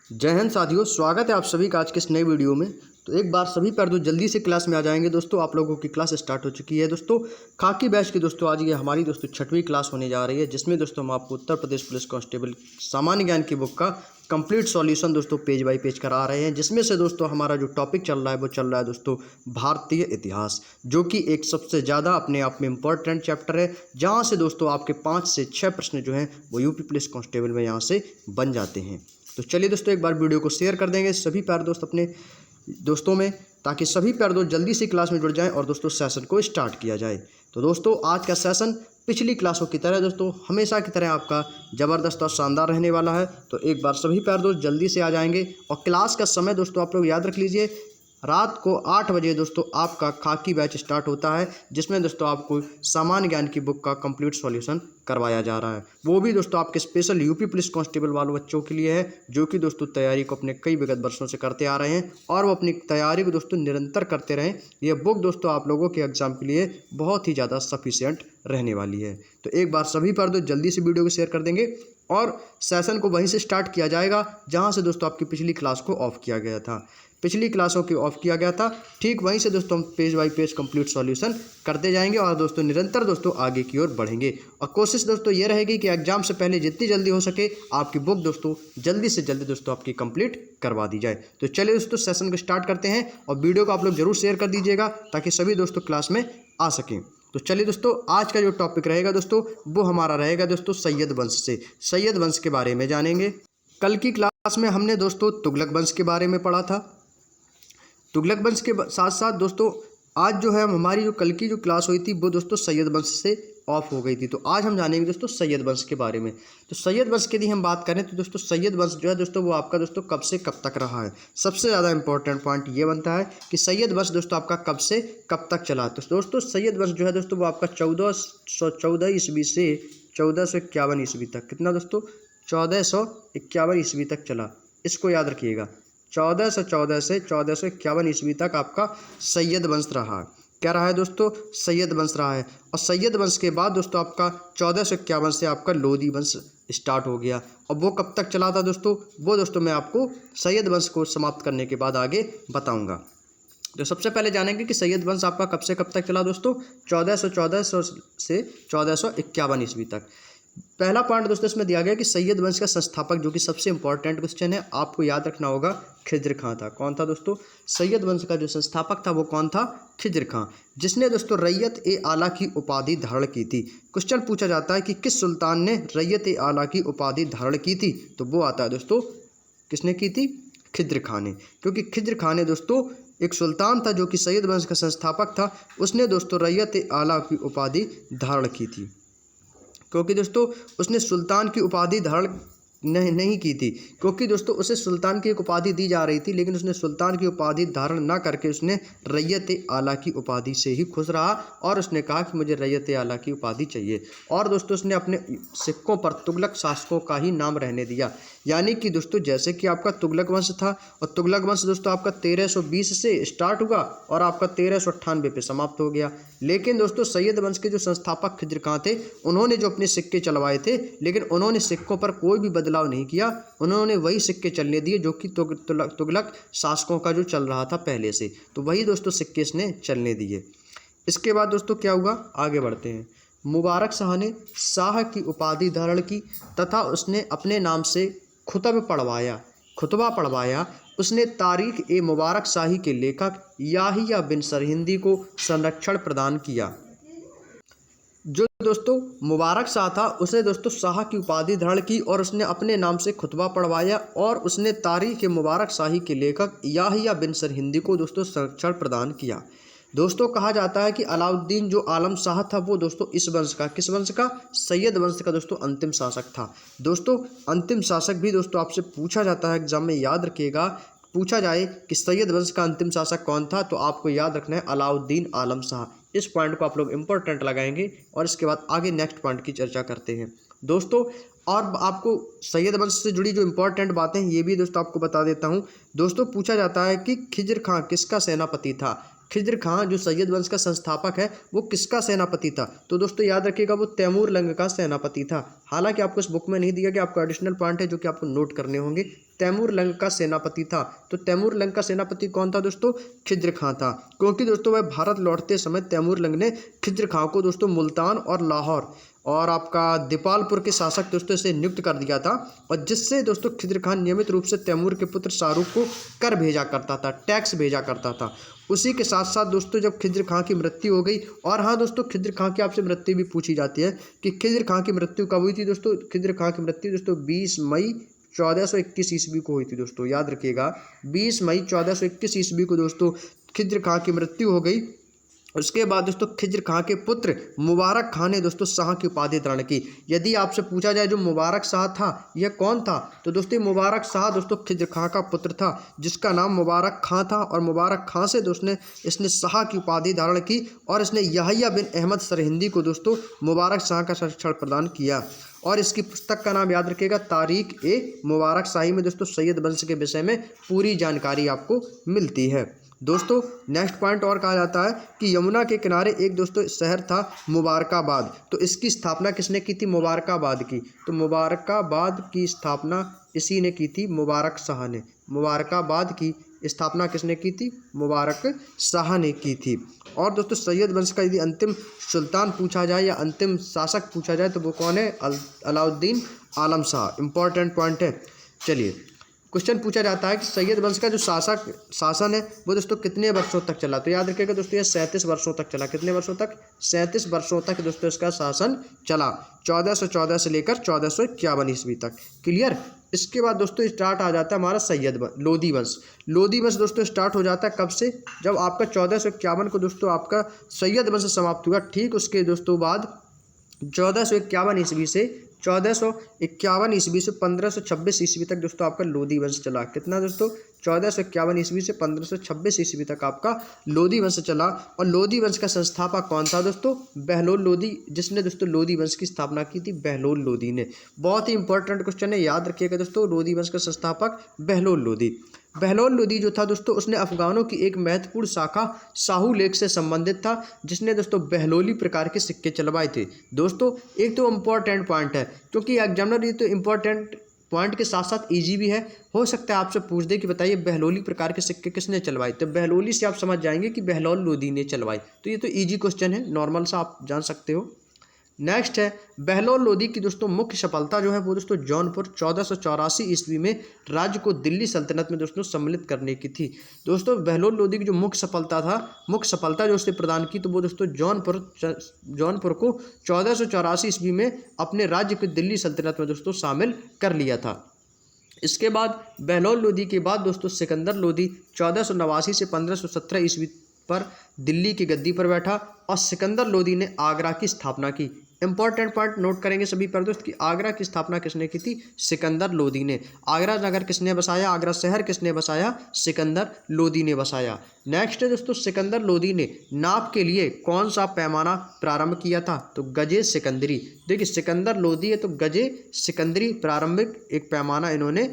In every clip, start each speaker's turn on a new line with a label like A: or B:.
A: जय हिंद साथियों, स्वागत है आप सभी का आज के इस नए वीडियो में। तो एक बार सभी पर जल्दी से क्लास में आ जाएंगे दोस्तों। आप लोगों की क्लास स्टार्ट हो चुकी है दोस्तों। खाकी बैच की दोस्तों आज ये हमारी दोस्तों 6वीं क्लास होने जा रही है, जिसमें दोस्तों हम आपको उत्तर प्रदेश पुलिस कांस्टेबल सामान्य ज्ञान की बुक का कंप्लीट सॉल्यूशन दोस्तों पेज बाय पेज करा रहे हैं। जिसमें से दोस्तों हमारा जो टॉपिक चल रहा है वो चल रहा है दोस्तों भारतीय इतिहास, जो कि एक सबसे ज़्यादा अपने आप में इम्पोर्टेंट चैप्टर है, जहाँ से दोस्तों आपके 5 से 6 प्रश्न जो हैं वो यूपी पुलिस कांस्टेबल में यहाँ से बन जाते हैं। तो चलिए दोस्तों एक बार वीडियो को शेयर कर देंगे सभी प्यारे दोस्त अपने दोस्तों में, ताकि सभी प्यारे दोस्त जल्दी से क्लास में जुड़ जाएं और दोस्तों सेशन को स्टार्ट किया जाए। तो दोस्तों आज का सेशन पिछली क्लासों की तरह दोस्तों हमेशा की तरह आपका ज़बरदस्त और शानदार रहने वाला है। तो एक बार सभी प्यारे दोस्त जल्दी से आ जाएंगे। और क्लास का समय दोस्तों आप लोग याद रख लीजिए, रात को 8 बजे दोस्तों आपका खाकी बैच स्टार्ट होता है, जिसमें दोस्तों आपको सामान्य ज्ञान की बुक का कंप्लीट सॉल्यूशन करवाया जा रहा है। वो भी दोस्तों आपके स्पेशल यूपी पुलिस कांस्टेबल वालों बच्चों के लिए है, जो कि दोस्तों तैयारी को अपने कई विगत वर्षों से करते आ रहे हैं और वो अपनी तैयारी को दोस्तों निरंतर करते रहें। ये बुक दोस्तों आप लोगों के एग्जाम के लिए बहुत ही ज़्यादा सफिशिएंट रहने वाली है। तो एक बार सभी पर दोस्त जल्दी से वीडियो को शेयर कर देंगे और सेशन को वहीं से स्टार्ट किया जाएगा जहाँ से दोस्तों आपकी पिछली क्लास को ऑफ किया गया था। पिछली क्लासों की ऑफ किया गया था, ठीक वहीं से दोस्तों हम page bye page complete solution करते जाएंगे और दोस्तों निरंतर दोस्तों आगे की ओर बढ़ेंगे। और कोशिश दोस्तों ये रहेगी कि एग्जाम से पहले जितनी जल्दी हो सके आपकी बुक दोस्तों जल्दी से जल्दी दोस्तों आपकी कंप्लीट करवा दी जाए। तो चलिए दोस्तों सेशन को स्टार्ट करते हैं और वीडियो को आप लोग जरूर शेयर कर दीजिएगा ताकि सभी दोस्तों क्लास में आ सकें। तो चलिए दोस्तों आज का जो टॉपिक रहेगा दोस्तों वो हमारा रहेगा दोस्तों सैयद वंश से। सैयद वंश के बारे में जानेंगे। कल की क्लास में हमने दोस्तों तुगलक वंश के बारे में पढ़ा था। तुगलक वंश के साथ साथ दोस्तों आज जो है हमारी जो कल की जो क्लास हुई थी वो दोस्तों सैयद वंश से ऑफ हो गई थी। तो आज हम जानेंगे दोस्तों सैयद वंश के बारे में। तो सैयद वंश की यदि हम बात करें तो दोस्तों सैयद वंश जो है दोस्तों वो आपका दोस्तों कब से कब तक रहा है। सबसे ज़्यादा इंपॉर्टेंट पॉइंट ये बनता है कि सैयद वंश दोस्तों आपका कब से कब तक चला। तो दोस्तों सैयद वंश जो है दोस्तों वो आपका 1414 ईस्वी से 1451 ईस्वी तक। कितना दोस्तों? 1451 ईस्वी तक चला। इसको याद रखिएगा, 1414 से 1451 ईस्वी तक आपका सैयद वंश रहा। क्या रहा है दोस्तों? सैयद वंश रहा है। और सैयद वंश के बाद दोस्तों आपका 1451 से आपका लोधी वंश स्टार्ट हो गया। और वो कब तक चला था दोस्तों? वो दोस्तों मैं आपको सैयद वंश को समाप्त करने के बाद आगे बताऊंगा। तो सबसे पहले जानेंगे कि सैयद वंश आपका कब से कब तक चला दोस्तों? 1414 से 1451 ईस्वी तक। पहला पॉइंट दोस्तों इसमें दिया गया कि सैयद वंश का संस्थापक, जो कि सबसे इंपॉर्टेंट क्वेश्चन है, आपको याद रखना होगा, खिज्र खां था। कौन था दोस्तों? सैयद वंश का जो संस्थापक था वो कौन था? खिज्र खां, जिसने दोस्तों रैयत ए आला की उपाधि धारण की थी। क्वेश्चन पूछा जाता है कि किस सुल्तान ने रैयत ए आला की उपाधि धारण की थी, तो वो आता है दोस्तों किसने की थी? खिज्र खां ने। क्योंकि खिज्र खां ने दोस्तों एक सुल्तान था जो कि सैयद वंश का संस्थापक था, उसने दोस्तों रैयत ए आला की उपाधि धारण की थी। क्योंकि दोस्तों उसने सुल्तान की उपाधि धारण नहीं की थी, क्योंकि दोस्तों उसे सुल्तान की एक उपाधि दी जा रही थी, लेकिन उसने सुल्तान की उपाधि धारण ना करके उसने रैयत आला की उपाधि से ही खुश रहा और उसने कहा कि मुझे रैयत आला की उपाधि चाहिए। और दोस्तों उसने अपने सिक्कों पर तुगलक शासकों का ही नाम रहने दिया। यानी कि दोस्तों जैसे कि आपका तुगलक वंश था, और तुगलक वंश दोस्तों आपका 1320 से स्टार्ट हुआ और आपका 1398 पे समाप्त हो गया। लेकिन दोस्तों सैयद वंश के जो संस्थापक खिज्र खां थे, उन्होंने जो अपने सिक्के चलवाए थे, लेकिन उन्होंने सिक्कों पर कोई भी बदलाव नहीं किया। उन्होंने वही सिक्के चलने दिए जो कि तुगलक शासकों का जो चल रहा था पहले से, तो वही दोस्तों सिक्के इसने चलने दिए। इसके बाद दोस्तों क्या हुआ, आगे बढ़ते हैं। मुबारक शाह ने शाह की उपाधि धारण की तथा उसने अपने नाम से खुतबा पढ़वाया। उसने तारीख ए मुबारक शाही के लेखक याहिया बिन सरहिंदी को संरक्षण प्रदान किया। जो दोस्तों मुबारक शाह था उसने दोस्तों शाह की उपाधि धारण की और उसने अपने नाम से खुतबा पढ़वाया और उसने तारीख ए मुबारक शाही के लेखक याहिया बिन सरहिंदी को दोस्तों संरक्षण प्रदान किया। दोस्तों कहा जाता है कि अलाउद्दीन जो आलम शाह था वो दोस्तों इस वंश का, किस वंश का? सैयद वंश का दोस्तों अंतिम शासक था। दोस्तों अंतिम शासक भी दोस्तों आपसे पूछा जाता है एग्जाम में, याद रखिएगा। पूछा जाए कि सैयद वंश का अंतिम शासक कौन था, तो आपको याद रखना है अलाउद्दीन आलम शाह। इस पॉइंट को आप लोग इंपॉर्टेंट लगाएंगे और इसके बाद आगे नेक्स्ट पॉइंट की चर्चा करते हैं दोस्तों। और आपको सैयद वंश से जुड़ी जो इंपॉर्टेंट बातें हैं ये भी दोस्तों आपको बता देता हूं। दोस्तों पूछा जाता है कि खिज्र खां किसका सेनापति था। खिज्र खां जो सैयद वंश का संस्थापक है वो किसका सेनापति था? तो दोस्तों याद रखिएगा वो तैमूर लंग का सेनापति था। हालांकि आपको इस बुक में नहीं दिया गया, आपका एडिशनल पॉइंट है जो कि आपको नोट करने होंगे। तैमूर लंग का सेनापति था। तो तैमूर लंग का सेनापति कौन था दोस्तों? खिज्र खां था। क्योंकि दोस्तों वह भारत लौटते समय तैमूर लंग ने खिज्र खां को दोस्तों मुल्तान और लाहौर और आपका दीपालपुर के शासक दोस्तों से नियुक्त कर दिया था, और जिससे दोस्तों खिज्र खान नियमित रूप से तैमूर के पुत्र शाहरुख को कर भेजा करता था, टैक्स भेजा करता था। उसी के साथ साथ दोस्तों जब खिज्र खां की मृत्यु हो गई, और हाँ दोस्तों खिज्र खां की आपसे मृत्यु भी पूछी जाती है कि खिज्र खां की मृत्यु कब हुई थी दोस्तों? खिज्र खां की मृत्यु दोस्तों 20 मई 1421 ईस्वी को हुई थी दोस्तों, याद रखिएगा 20 मई 1421 ईस्वी को दोस्तों खिज्र खां की मृत्यु हो गई। उसके बाद दोस्तों खिज्र खां के पुत्र मुबारक खां ने दोस्तों शाह की उपाधि धारण की। यदि आपसे पूछा जाए जो मुबारक शाह था यह कौन था, तो दोस्तों मुबारक शाह दोस्तों खिज्र खां का पुत्र था जिसका नाम मुबारक खां था, और मुबारक खां से दोस्तों इसने शाह की उपाधि धारण की, और इसने यहया बिन अहमद सरहिंदी को दोस्तों मुबारक शाह का संरक्षण प्रदान किया। और इसकी पुस्तक का नाम याद रखिएगा तारीख ए मुबारक शाही में दोस्तों सैयद वंश के विषय में पूरी जानकारी आपको मिलती है। दोस्तों नेक्स्ट पॉइंट और कहा जाता है कि यमुना के किनारे एक दोस्तों शहर था मुबारकाबाद। तो इसकी स्थापना किसने की थी? मुबारकाबाद की। तो मुबारकाबाद की स्थापना इसी ने की थी, मुबारक शाह ने। मुबारकाबाद की स्थापना किसने की थी? मुबारक शाह ने की थी। और दोस्तों सैयद वंश का यदि अंतिम सुल्तान पूछा जाए या अंतिम शासक पूछा जाए तो वो कौन है? अलाउद्दीन आलम शाह। इंपॉर्टेंट पॉइंट है। चलिए क्वेश्चन पूछा जाता है कि सैयद वंश का जो शासन है वो दोस्तों कितने वर्षों तक चला? तो याद रखिएगा दोस्तों ये 37 वर्षों तक चला। कितने वर्षों तक? 37 वर्षों तक दोस्तों इसका शासन चला, 1414 से लेकर 1451 ईस्वी तक। क्लियर। इसके बाद दोस्तों स्टार्ट आ जाता है हमारा लोधी वंश। लोधी वंश दोस्तों स्टार्ट हो जाता है कब से? जब आपका 1451 को दोस्तों आपका सैयद वंश समाप्त हुआ। ठीक उसके दोस्तों बाद 1451 ईस्वी से 1451 ईस्वी से 1526 ईस्वी तक दोस्तों आपका लोधी वंश चला। कितना दोस्तों? 1451 ईस्वी से 1526 ईस्वी तक आपका लोधी वंश चला। और लोधी वंश का संस्थापक कौन था दोस्तों? बहलोल लोधी, जिसने दोस्तों लोधी वंश की स्थापना की थी, बहलोल लोधी ने। बहुत ही इंपॉर्टेंट क्वेश्चन है, याद रखिएगा दोस्तों। लोधी वंश का संस्थापक बहलोल लोधी। बहलोल लोधी जो था दोस्तों उसने अफगानों की एक महत्वपूर्ण शाखा साहू लेख से संबंधित था, जिसने दोस्तों बहलोली प्रकार के सिक्के चलवाए थे। दोस्तों एक तो इम्पोर्टेंट पॉइंट है, क्योंकि एग्जामिनर ये तो इम्पोर्टेंट पॉइंट के साथ साथ इजी भी है। हो सकता है आपसे पूछ दे कि बताइए बहलोली प्रकार के सिक्के किसने चलवाए? तो बहलोली से आप समझ जाएंगे कि बहलोल लोधी ने चलवाई। तो ये तो इजी क्वेश्चन है, नॉर्मल सा आप जान सकते हो। नेक्स्ट है बहलोल लोधी की दोस्तों मुख्य सफलता जो है वो दोस्तों जौनपुर 1484 ईस्वी में राज्य को दिल्ली सल्तनत में दोस्तों सम्मिलित करने की थी। दोस्तों बहलोल लोधी की जो मुख्य सफलता जो उसने प्रदान की, तो वो दोस्तों जौनपुर को 1484 ईस्वी में अपने राज्य को दिल्ली सल्तनत में दोस्तों शामिल कर लिया था। इसके बाद बहलोल लोधी के बाद दोस्तों सिकंदर लोधी 1489 से 1517 ईस्वी पर दिल्ली की गद्दी पर बैठा, और सिकंदर लोधी ने आगरा की स्थापना की। इंपॉर्टेंट पॉइंट नोट करेंगे सभी पर दोस्त कि आगरा की स्थापना किसने की थी? सिकंदर लोधी ने। आगरा नगर किसने बसाया? आगरा शहर किसने बसाया? सिकंदर लोधी ने बसाया। नेक्स्ट है दोस्तों सिकंदर लोधी ने नाप के लिए कौन सा पैमाना प्रारंभ किया था? तो गजे सिकंदरी। देखिए सिकंदर लोधी है तो गजे सिकंदरी प्रारंभिक एक पैमाना इन्होंने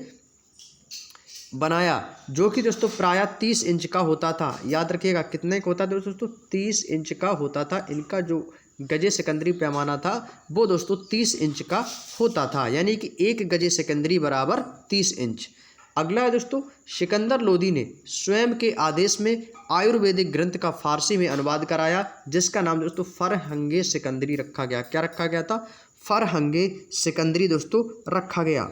A: बनाया, जो कि दोस्तों प्रायः 30 इंच का होता था। याद रखिएगा कितने का होता था दोस्तों? 30 इंच का होता था। इनका जो गजे सिकंदरी पैमाना था वो दोस्तों 30 इंच का होता था, यानी कि एक गजे सिकंदरी बराबर 30 इंच। अगला है दोस्तों सिकंदर लोधी ने स्वयं के आदेश में आयुर्वेदिक ग्रंथ का फारसी में अनुवाद कराया, जिसका नाम दोस्तों फरहंगे सिकंदरी रखा गया। क्या रखा गया था? फरहंगे सिकंदरी दोस्तों रखा गया।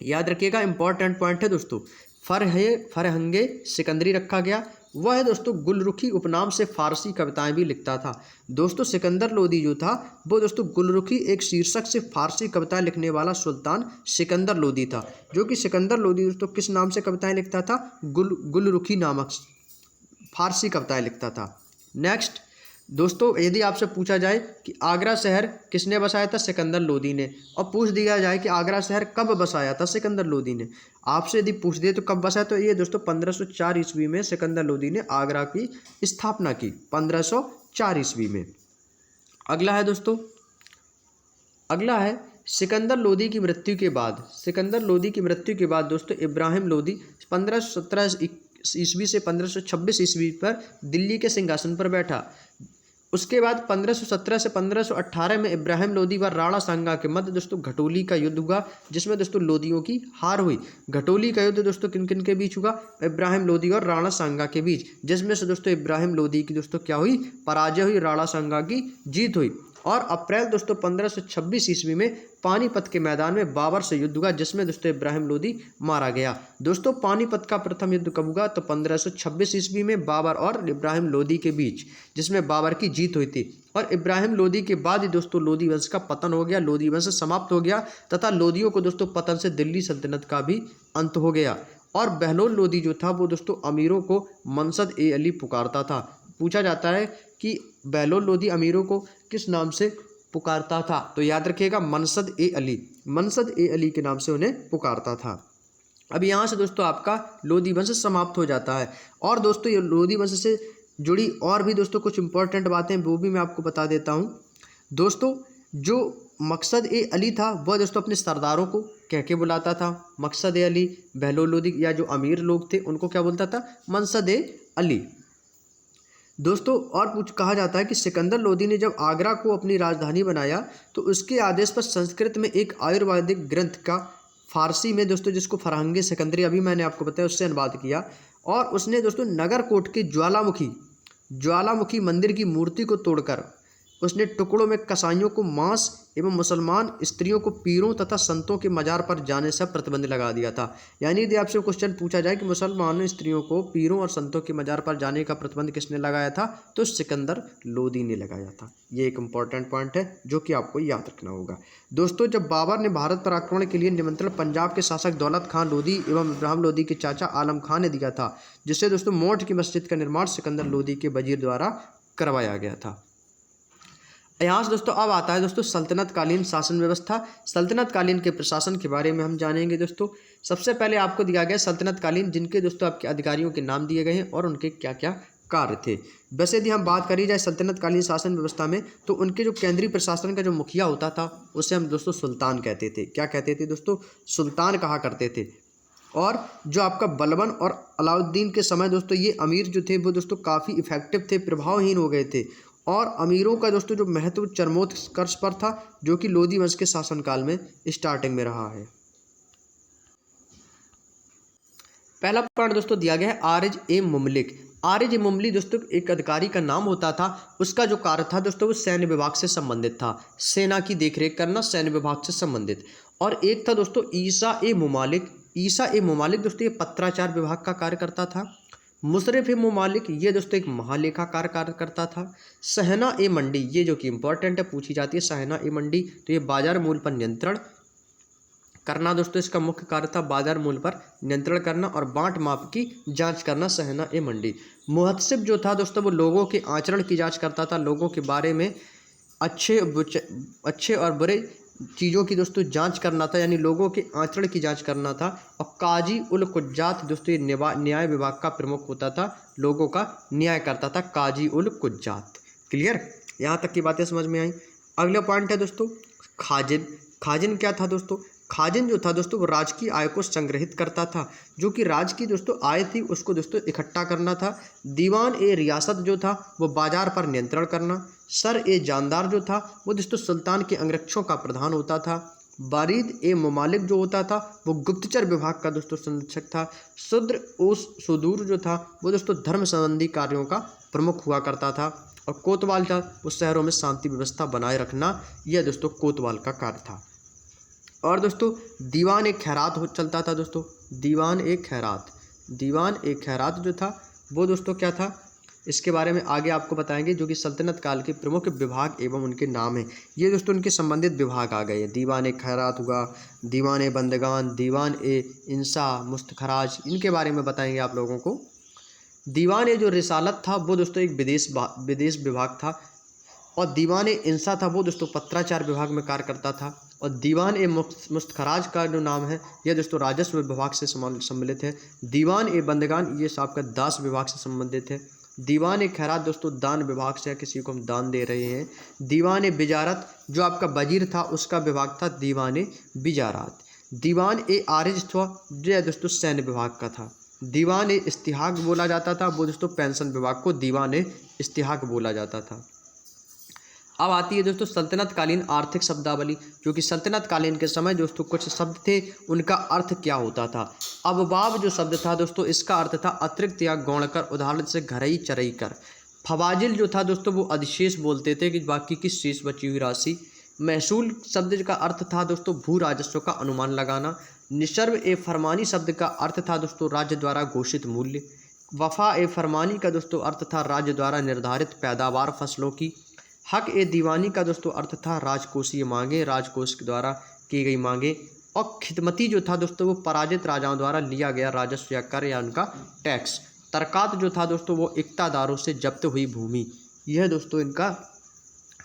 A: याद रखिएगा इंपॉर्टेंट पॉइंट है दोस्तों, फरहंगे सिकंदरी रखा गया। वह दोस्तों गुलरुखी उपनाम से फारसी कविताएं भी लिखता था। दोस्तों सिकंदर लोधी जो था वो दोस्तों गुलरुखी एक शीर्षक से फारसी कविताएं लिखने वाला सुल्तान सिकंदर लोधी था, जो कि सिकंदर लोधी दोस्तों किस नाम से कविताएं लिखता था? गुलरुखी नामक फारसी कविताएं लिखता था। नेक्स्ट दोस्तों यदि आपसे पूछा जाए कि आगरा शहर किसने बसाया था? सिकंदर लोधी ने। और पूछ दिया जाए कि आगरा शहर कब बसाया था? सिकंदर लोधी ने। आपसे यदि पूछ दिए तो कब बसाया, तो ये दोस्तों 1504 ईस्वी में सिकंदर लोधी ने आगरा की स्थापना की, 1504 ईस्वी में। अगला है दोस्तों, अगला है सिकंदर लोधी की मृत्यु के बाद। सिकंदर लोधी की मृत्यु के बाद दोस्तों इब्राहिम लोधी ईस्वी से 1526 ईस्वी पर दिल्ली के सिंहासन पर बैठा। उसके बाद 1517 से 1518 में इब्राहिम लोदी व राणा सांगा के मध्य दोस्तों घटोली का युद्ध हुआ, जिसमें दोस्तों लोदियों की हार हुई। घटोली का युद्ध दोस्तों किन किन के बीच हुआ? इब्राहिम लोदी और राणा सांगा के बीच, जिसमें से दोस्तों इब्राहिम लोदी की दोस्तों क्या हुई? पराजय हुई, राणा सांगा की जीत हुई। और अप्रैल दोस्तों 1526 ईस्वी में पानीपत के मैदान में बाबर से युद्ध हुआ, जिसमें दोस्तों इब्राहिम लोदी मारा गया। दोस्तों पानीपत का प्रथम युद्ध कब हुआ? तो 1526 ईस्वी में बाबर और इब्राहिम लोदी के बीच, जिसमें बाबर की जीत हुई थी। और इब्राहिम लोदी के बाद ही दोस्तों लोदी वंश का पतन हो गया, लोदी वंश समाप्त हो गया तथा लोदियों को दोस्तों पतन से दिल्ली सल्तनत का भी अंत हो गया। और बहलोल लोदी जो था वो दोस्तों अमीरों को मनसद ए अली पुकारता था। पूछा जाता है कि बहलोल लोदी अमीरों को किस नाम से पुकारता था? तो याद रखिएगा मनसद ए अली, मनसद ए अली के नाम से उन्हें पुकारता था। अब यहाँ से दोस्तों आपका लोदी वंश समाप्त हो जाता है। और दोस्तों ये लोदी वंश से जुड़ी और भी दोस्तों कुछ इंपॉर्टेंट बातें वो भी मैं आपको बता देता हूँ। दोस्तों जो मकसद ए अली था वह दोस्तों अपने सरदारों को कह के बुलाता था। मकसद ए अली, बहलोल लोदी या जो अमीर लोग थे उनको क्या बोलता था? मनसद ए अली। दोस्तों और कुछ कहा जाता है कि सिकंदर लोदी ने जब आगरा को अपनी राजधानी बनाया तो उसके आदेश पर संस्कृत में एक आयुर्वेदिक ग्रंथ का फारसी में दोस्तों, जिसको फरहंगे सिकंदरी अभी मैंने आपको बताया, उससे अनुवाद किया। और उसने दोस्तों नगरकोट के ज्वालामुखी मंदिर की मूर्ति को तोड़कर उसने टुकड़ों में कसाईयों को मांस एवं मुसलमान स्त्रियों को पीरों तथा संतों के मजार पर जाने से प्रतिबंध लगा दिया था। यानी यदि आपसे क्वेश्चन पूछा जाए कि मुसलमान स्त्रियों को पीरों और संतों के मजार पर जाने का प्रतिबंध किसने लगाया था, तो सिकंदर लोदी ने लगाया था। ये एक इम्पॉर्टेंट पॉइंट है जो कि आपको याद रखना होगा। दोस्तों जब बाबर ने भारत पर आक्रमण के लिए निमंत्रण पंजाब के शासक दौलत खान लोदी एवं इब्राहिम लोदी के चाचा आलम खान ने दिया था, जिससे दोस्तों मोट की मस्जिद का निर्माण सिकंदर लोदी के वजीर द्वारा करवाया गया था। यहाँ से दोस्तों अब आता है दोस्तों सल्तनत कालीन शासन व्यवस्था। सल्तनत कालीन के प्रशासन के बारे में हम जानेंगे। दोस्तों सबसे पहले आपको दिया गया सल्तनत कालीन, जिनके दोस्तों आपके अधिकारियों के नाम दिए गए हैं और उनके क्या क्या कार्य थे। वैसे यदि हम बात करी जाए सल्तनत कालीन शासन व्यवस्था में, तो उनके जो केंद्रीय प्रशासन का जो मुखिया होता था उसे हम दोस्तों सुल्तान कहते थे। क्या कहते थे दोस्तों? सुल्तान कहा करते थे। और जो आपका बलबन और अलाउद्दीन के समय दोस्तों ये अमीर जो थे वो दोस्तों काफ़ी इफेक्टिव थे, प्रभावहीन हो गए थे। और अमीरों का दोस्तों जो महत्व चरमोत्कर्ष पर था, जो कि लोदी वंश के शासनकाल में स्टार्टिंग में रहा है। पहला पॉइंट दोस्तों दिया गया है आरिज ए मुमलिक। आरिज ए मुमली दोस्तों एक अधिकारी का नाम होता था। उसका जो कार्य था दोस्तों वो सैन्य विभाग से संबंधित था, सेना की देखरेख करना, सैन्य विभाग से संबंधित। और एक था दोस्तों ईसा ए मुमालिक। ईसा ए मुमालिक दोस्तों ये पत्राचार विभाग का कार्य करता था। मुशर्रफ ए मुमालिक ये दोस्तों एक महालेखाकार कार्य करता था। सहना ए मंडी, ये जो कि इंपॉर्टेंट है, पूछी जाती है, सहना ए मंडी, तो ये बाजार मूल्य पर नियंत्रण करना दोस्तों इसका मुख्य कार्य था, बाजार मूल्य पर नियंत्रण करना और बांट माप की जांच करना, सहना ए मंडी। मुहतसिब जो था दोस्तों वो लोगों के आचरण की जांच करता था, लोगों के बारे में अच्छे और बुरे चीज़ों की दोस्तों जांच करना था, यानी लोगों के आचरण की जांच करना था। और काजी उल कुज्जात दोस्तों ये न्याय विभाग का प्रमुख होता था, लोगों का न्याय करता था, काजी उल कुज्जात। क्लियर? यहाँ तक की बातें समझ में आई। अगला पॉइंट है दोस्तों खाजिन। खाजिन क्या था दोस्तों? खाजिन जो था दोस्तों वो राज की आय को संग्रहित करता था, जो कि राज की दोस्तों आय थी उसको दोस्तों इकट्ठा करना था। दीवान ए रियासत जो था वो बाजार पर नियंत्रण करना। सर ए जानदार जो था वो दोस्तों सुल्तान के अंगरक्षकों का प्रधान होता था। बारीद ए मुमालिक जो होता था वो गुप्तचर विभाग का दोस्तों संरक्षक था। शुद्र उस सुदूर जो था वो दोस्तों धर्म संबंधी कार्यों का प्रमुख हुआ करता था। और कोतवाल था वो शहरों में शांति व्यवस्था बनाए रखना, यह दोस्तों कोतवाल का कार्य था। और दोस्तों दीवान एक खैरात चलता था दोस्तों, दीवान एक खैरात जो था वो दोस्तों क्या था, इसके बारे में आगे आपको बताएंगे, जो कि सल्तनत काल के प्रमुख विभाग एवं उनके नाम हैं। ये दोस्तों उनके संबंधित विभाग आ गए। दीवान ए खैरात हुआ, दीवान ए बंदगान, दीवान ए इंसा, मुस्तखराज, इनके बारे में बताएंगे आप लोगों को। दीवान ए जो रिसालत था वो दोस्तों एक विदेश विभाग था। और दीवान ए इंसा था वो दोस्तों पत्राचार विभाग में कार्य करता था। और दीवान ए मुस्तखराज का जो नाम है यह दोस्तों राजस्व विभाग से सम्मिलित है। दीवान ए बंदगान ये आपका दास विभाग से संबंधित है। दीवान ए खैरात दोस्तों दान विभाग से, किसी को हम दान दे रहे हैं। दीवान ए बिजारत जो आपका वजीर था उसका विभाग था दीवान ए बिजारत। दीवान ए आरिज था जो दोस्तों सैन्य विभाग का था। दीवान इस्तिहाक बोला जाता था, वो दोस्तों पेंशन विभाग को दीवान इस्तिहाक बोला जाता था। अब आती है दोस्तों सल्तनत कालीन आर्थिक शब्दावली, जो कि सल्तनत कालीन के समय दोस्तों कुछ शब्द थे, उनका अर्थ क्या होता था। अबवाब जो शब्द था दोस्तों, इसका अर्थ था अतिरिक्त या गौण कर, उदाहरण से घरई चरई कर। फवाजिल जो था दोस्तों, वो अधिशेष बोलते थे कि बाकी की शेष बची हुई राशि। महसूल शब्द का अर्थ था दोस्तों भू राजस्व का अनुमान लगाना। निसर्व ए फरमानी शब्द का अर्थ था दोस्तों राज्य द्वारा घोषित मूल्य। वफा ए फरमानी का दोस्तों अर्थ था राज्य द्वारा निर्धारित पैदावार फसलों की। हक ए दीवानी का दोस्तों अर्थ था राजकोषीय मांगे, राजकोष के द्वारा की गई मांगे। और खिदमती जो था दोस्तों, वो पराजित राजाओं द्वारा लिया गया राजस्व या कर या उनका टैक्स। तरकात जो था दोस्तों, वो इक्तादारों से जब्त हुई भूमि। यह दोस्तों इनका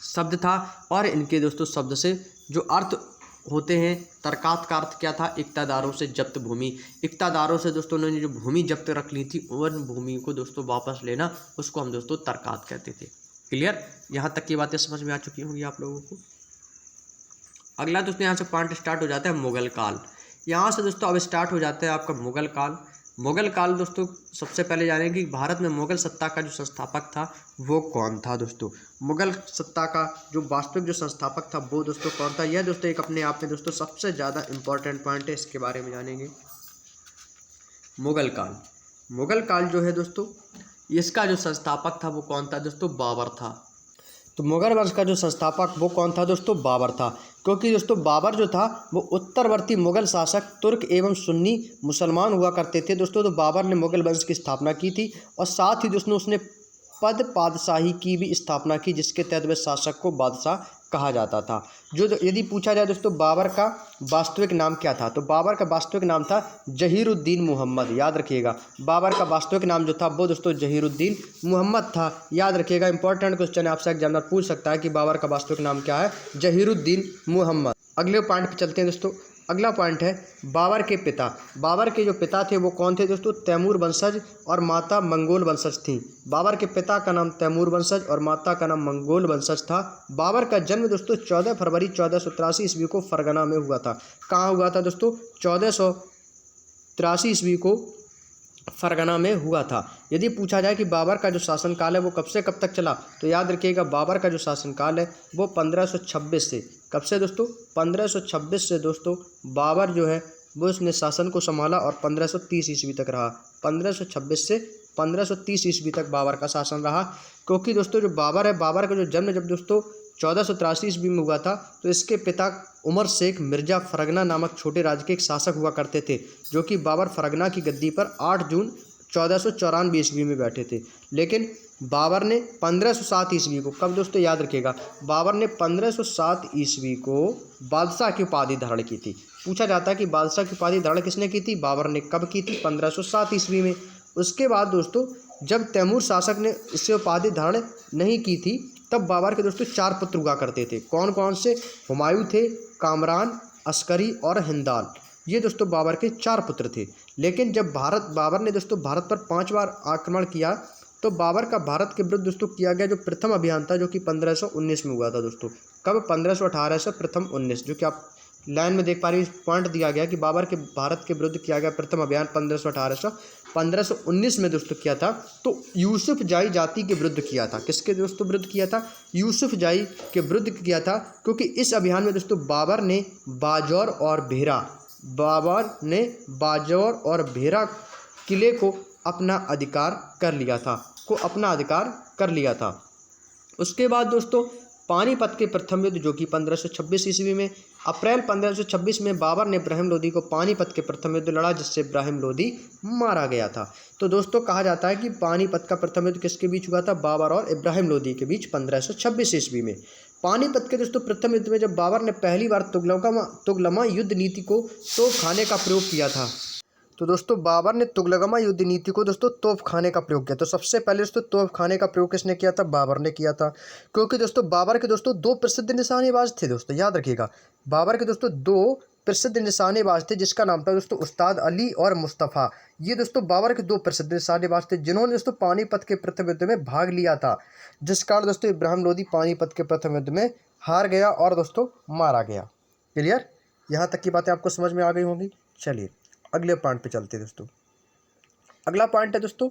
A: शब्द था। और इनके दोस्तों शब्द से जो अर्थ होते हैं, तरकात का अर्थ क्या था, इक्तादारों से जब्त भूमि। इक्तादारों से दोस्तों उन्होंने जो भूमि जब्त रख ली थी, उन भूमि को दोस्तों वापस लेना, उसको हम दोस्तों तरकात कहते थे। क्लियर, यहाँ तक की बातें समझ में आ चुकी होंगी आप लोगों को। अगला दोस्तों यहाँ से पॉइंट स्टार्ट हो जाता है मुगल काल। यहाँ से दोस्तों अब स्टार्ट हो जाता है आपका मुगल काल। मुगल काल दोस्तों सबसे पहले जानेंगे कि भारत में मुगल सत्ता का जो संस्थापक था वो कौन था। दोस्तों मुगल सत्ता का जो वास्तविक जो संस्थापक था वो दोस्तों कौन था, यह दोस्तों एक अपने आप में दोस्तों सबसे ज़्यादा इंपॉर्टेंट पॉइंट है, इसके बारे में जानेंगे। मुगल काल, मुगल काल जो है दोस्तों, इसका जो संस्थापक था वो कौन था दोस्तों, बाबर था। तो मुगल वंश का जो संस्थापक वो कौन था दोस्तों, बाबर था। क्योंकि दोस्तों बाबर जो था वो उत्तरवर्ती मुगल शासक तुर्क एवं सुन्नी मुसलमान हुआ करते थे दोस्तों। तो बाबर ने मुगल वंश की स्थापना की थी और साथ ही दोस्तों उसने पादशाही की भी स्थापना की, जिसके तहत वह शासक को बादशाह कहा जाता था। जो यदि पूछा जाए दोस्तों बाबर का वास्तविक नाम क्या था, तो बाबर का वास्तविक नाम था जहीरुद्दीन मोहम्मद। याद रखिएगा, बाबर का वास्तविक नाम जो था वो दोस्तों जहीरुद्दीन मोहम्मद था। याद रखिएगा, इंपॉर्टेंट क्वेश्चन है, आपसे एग्जामिनर पूछ सकता है कि बाबर का वास्तविक नाम क्या है, जहीरुद्दीन मोहम्मद। अगले पॉइंट पे चलते हैं दोस्तों। अगला पॉइंट है बाबर के पिता। बाबर के जो पिता थे वो कौन थे दोस्तों, तैमूर वंशज और माता मंगोल वंशज थी। बाबर के पिता का नाम तैमूर वंशज और माता का नाम मंगोल वंशज था। बाबर का जन्म दोस्तों 14 फरवरी 1483 ईस्वी को फरगना में हुआ था। कहाँ हुआ था दोस्तों, 1483 ईस्वी को फरगना में हुआ था। यदि पूछा जाए कि बाबर का जो शासनकाल है वो कब से कब तक चला, तो याद रखिएगा बाबर का जो शासनकाल है वो 1526 से, कब से दोस्तों, 1526 से दोस्तों बाबर जो है वो उसने शासन को संभाला और 1530 ईस्वी तक रहा। 1526 से 1530 ईस्वी तक बाबर का शासन रहा। क्योंकि दोस्तों जो बाबर है, बाबर का जो जन्म जब दोस्तों 1483 ईस्वी में हुआ था, तो इसके पिता उमर शेख मिर्जा फरगना नामक छोटे राज्य के एक शासक हुआ करते थे, जो कि बाबर फरगना की गद्दी पर 8 जून 1494 ईस्वी में बैठे थे। लेकिन बाबर ने 1507 ईस्वी को, कब दोस्तों याद रखिएगा, बाबर ने 1507 ईस्वी को बादशाह की उपाधि धारण की थी। पूछा जाता है कि बादशाह की उपाधि धारण किसने की थी, बाबर ने। कब की थी, 1507 ईस्वी में। उसके बाद दोस्तों जब तैमूर शासक ने इससे उपाधि धारण नहीं की थी, तब बाबर के दोस्तों 4 पुत्र हुआ करते थे। कौन कौन से, हुमायूं थे, कामरान, अस्करी और हिंदाल। ये दोस्तों बाबर के 4 पुत्र थे। लेकिन जब बाबर ने दोस्तों भारत पर 5 बार आक्रमण किया, तो बाबर का भारत के विरुद्ध दोस्तों किया गया जो प्रथम अभियान था, जो कि 1519 में हुआ था दोस्तों। कब, 1518 से प्रथम 19, जो कि आप लाइन में देख पा रही, पॉइंट दिया गया कि बाबर के भारत के विरुद्ध किया गया प्रथम अभियान 1518 से 1519 में दोस्तों किया था। तो यूसुफ जाई जाति के विरुद्ध किया था। किसके दोस्तों विरुद्ध किया था, यूसुफ जाई के विरुद्ध किया था। क्योंकि इस अभियान में दोस्तों बाबर ने बाजौर और भेरा किले को अपना अधिकार कर लिया था। उसके बाद दोस्तों पानीपत के प्रथम युद्ध, जो कि 1526 ईस्वी में, अप्रैल 1526 में बाबर ने इब्राहिम लोदी को पानीपत के प्रथम युद्ध लड़ा, जिससे इब्राहिम लोदी मारा गया था। तो दोस्तों कहा जाता है कि पानीपत का प्रथम युद्ध किसके बीच हुआ था, बाबर और इब्राहिम लोदी के बीच 1526 ईस्वी में। पानीपत के दोस्तों प्रथम युद्ध में जब बाबर ने पहली बार तुगलमा युद्ध नीति को तोपखाने का प्रयोग किया था, तो दोस्तों बाबर ने तुगलमा युद्ध नीति को दोस्तों तोपखाने का प्रयोग किया। तो सबसे पहले दोस्तों तोपखाने का प्रयोग किसने किया था, बाबर ने किया था। क्योंकि दोस्तों बाबर के दोस्तों 2 प्रसिद्ध निशानेबाज थे दोस्तों, याद रखिएगा, बाबर के दोस्तों 2 प्रसिद्ध निशानेबाज थे, जिसका नाम था दोस्तों उस्ताद अली और मुस्तफ़ा। ये दोस्तों बाबर के 2 प्रसिद्ध निशानेबाज थे, जिन्होंने दोस्तों पानीपत के प्रथम युद्ध में भाग लिया था, जिस कारण दोस्तों इब्राहिम लोदी पानीपत के प्रथम युद्ध में हार गया और दोस्तों मारा गया। क्लियर, यहाँ तक की बातें आपको समझ में आ गई होंगी। चलिए अगले पॉइंट पे चलते हैं दोस्तों। अगला पॉइंट है दोस्तों,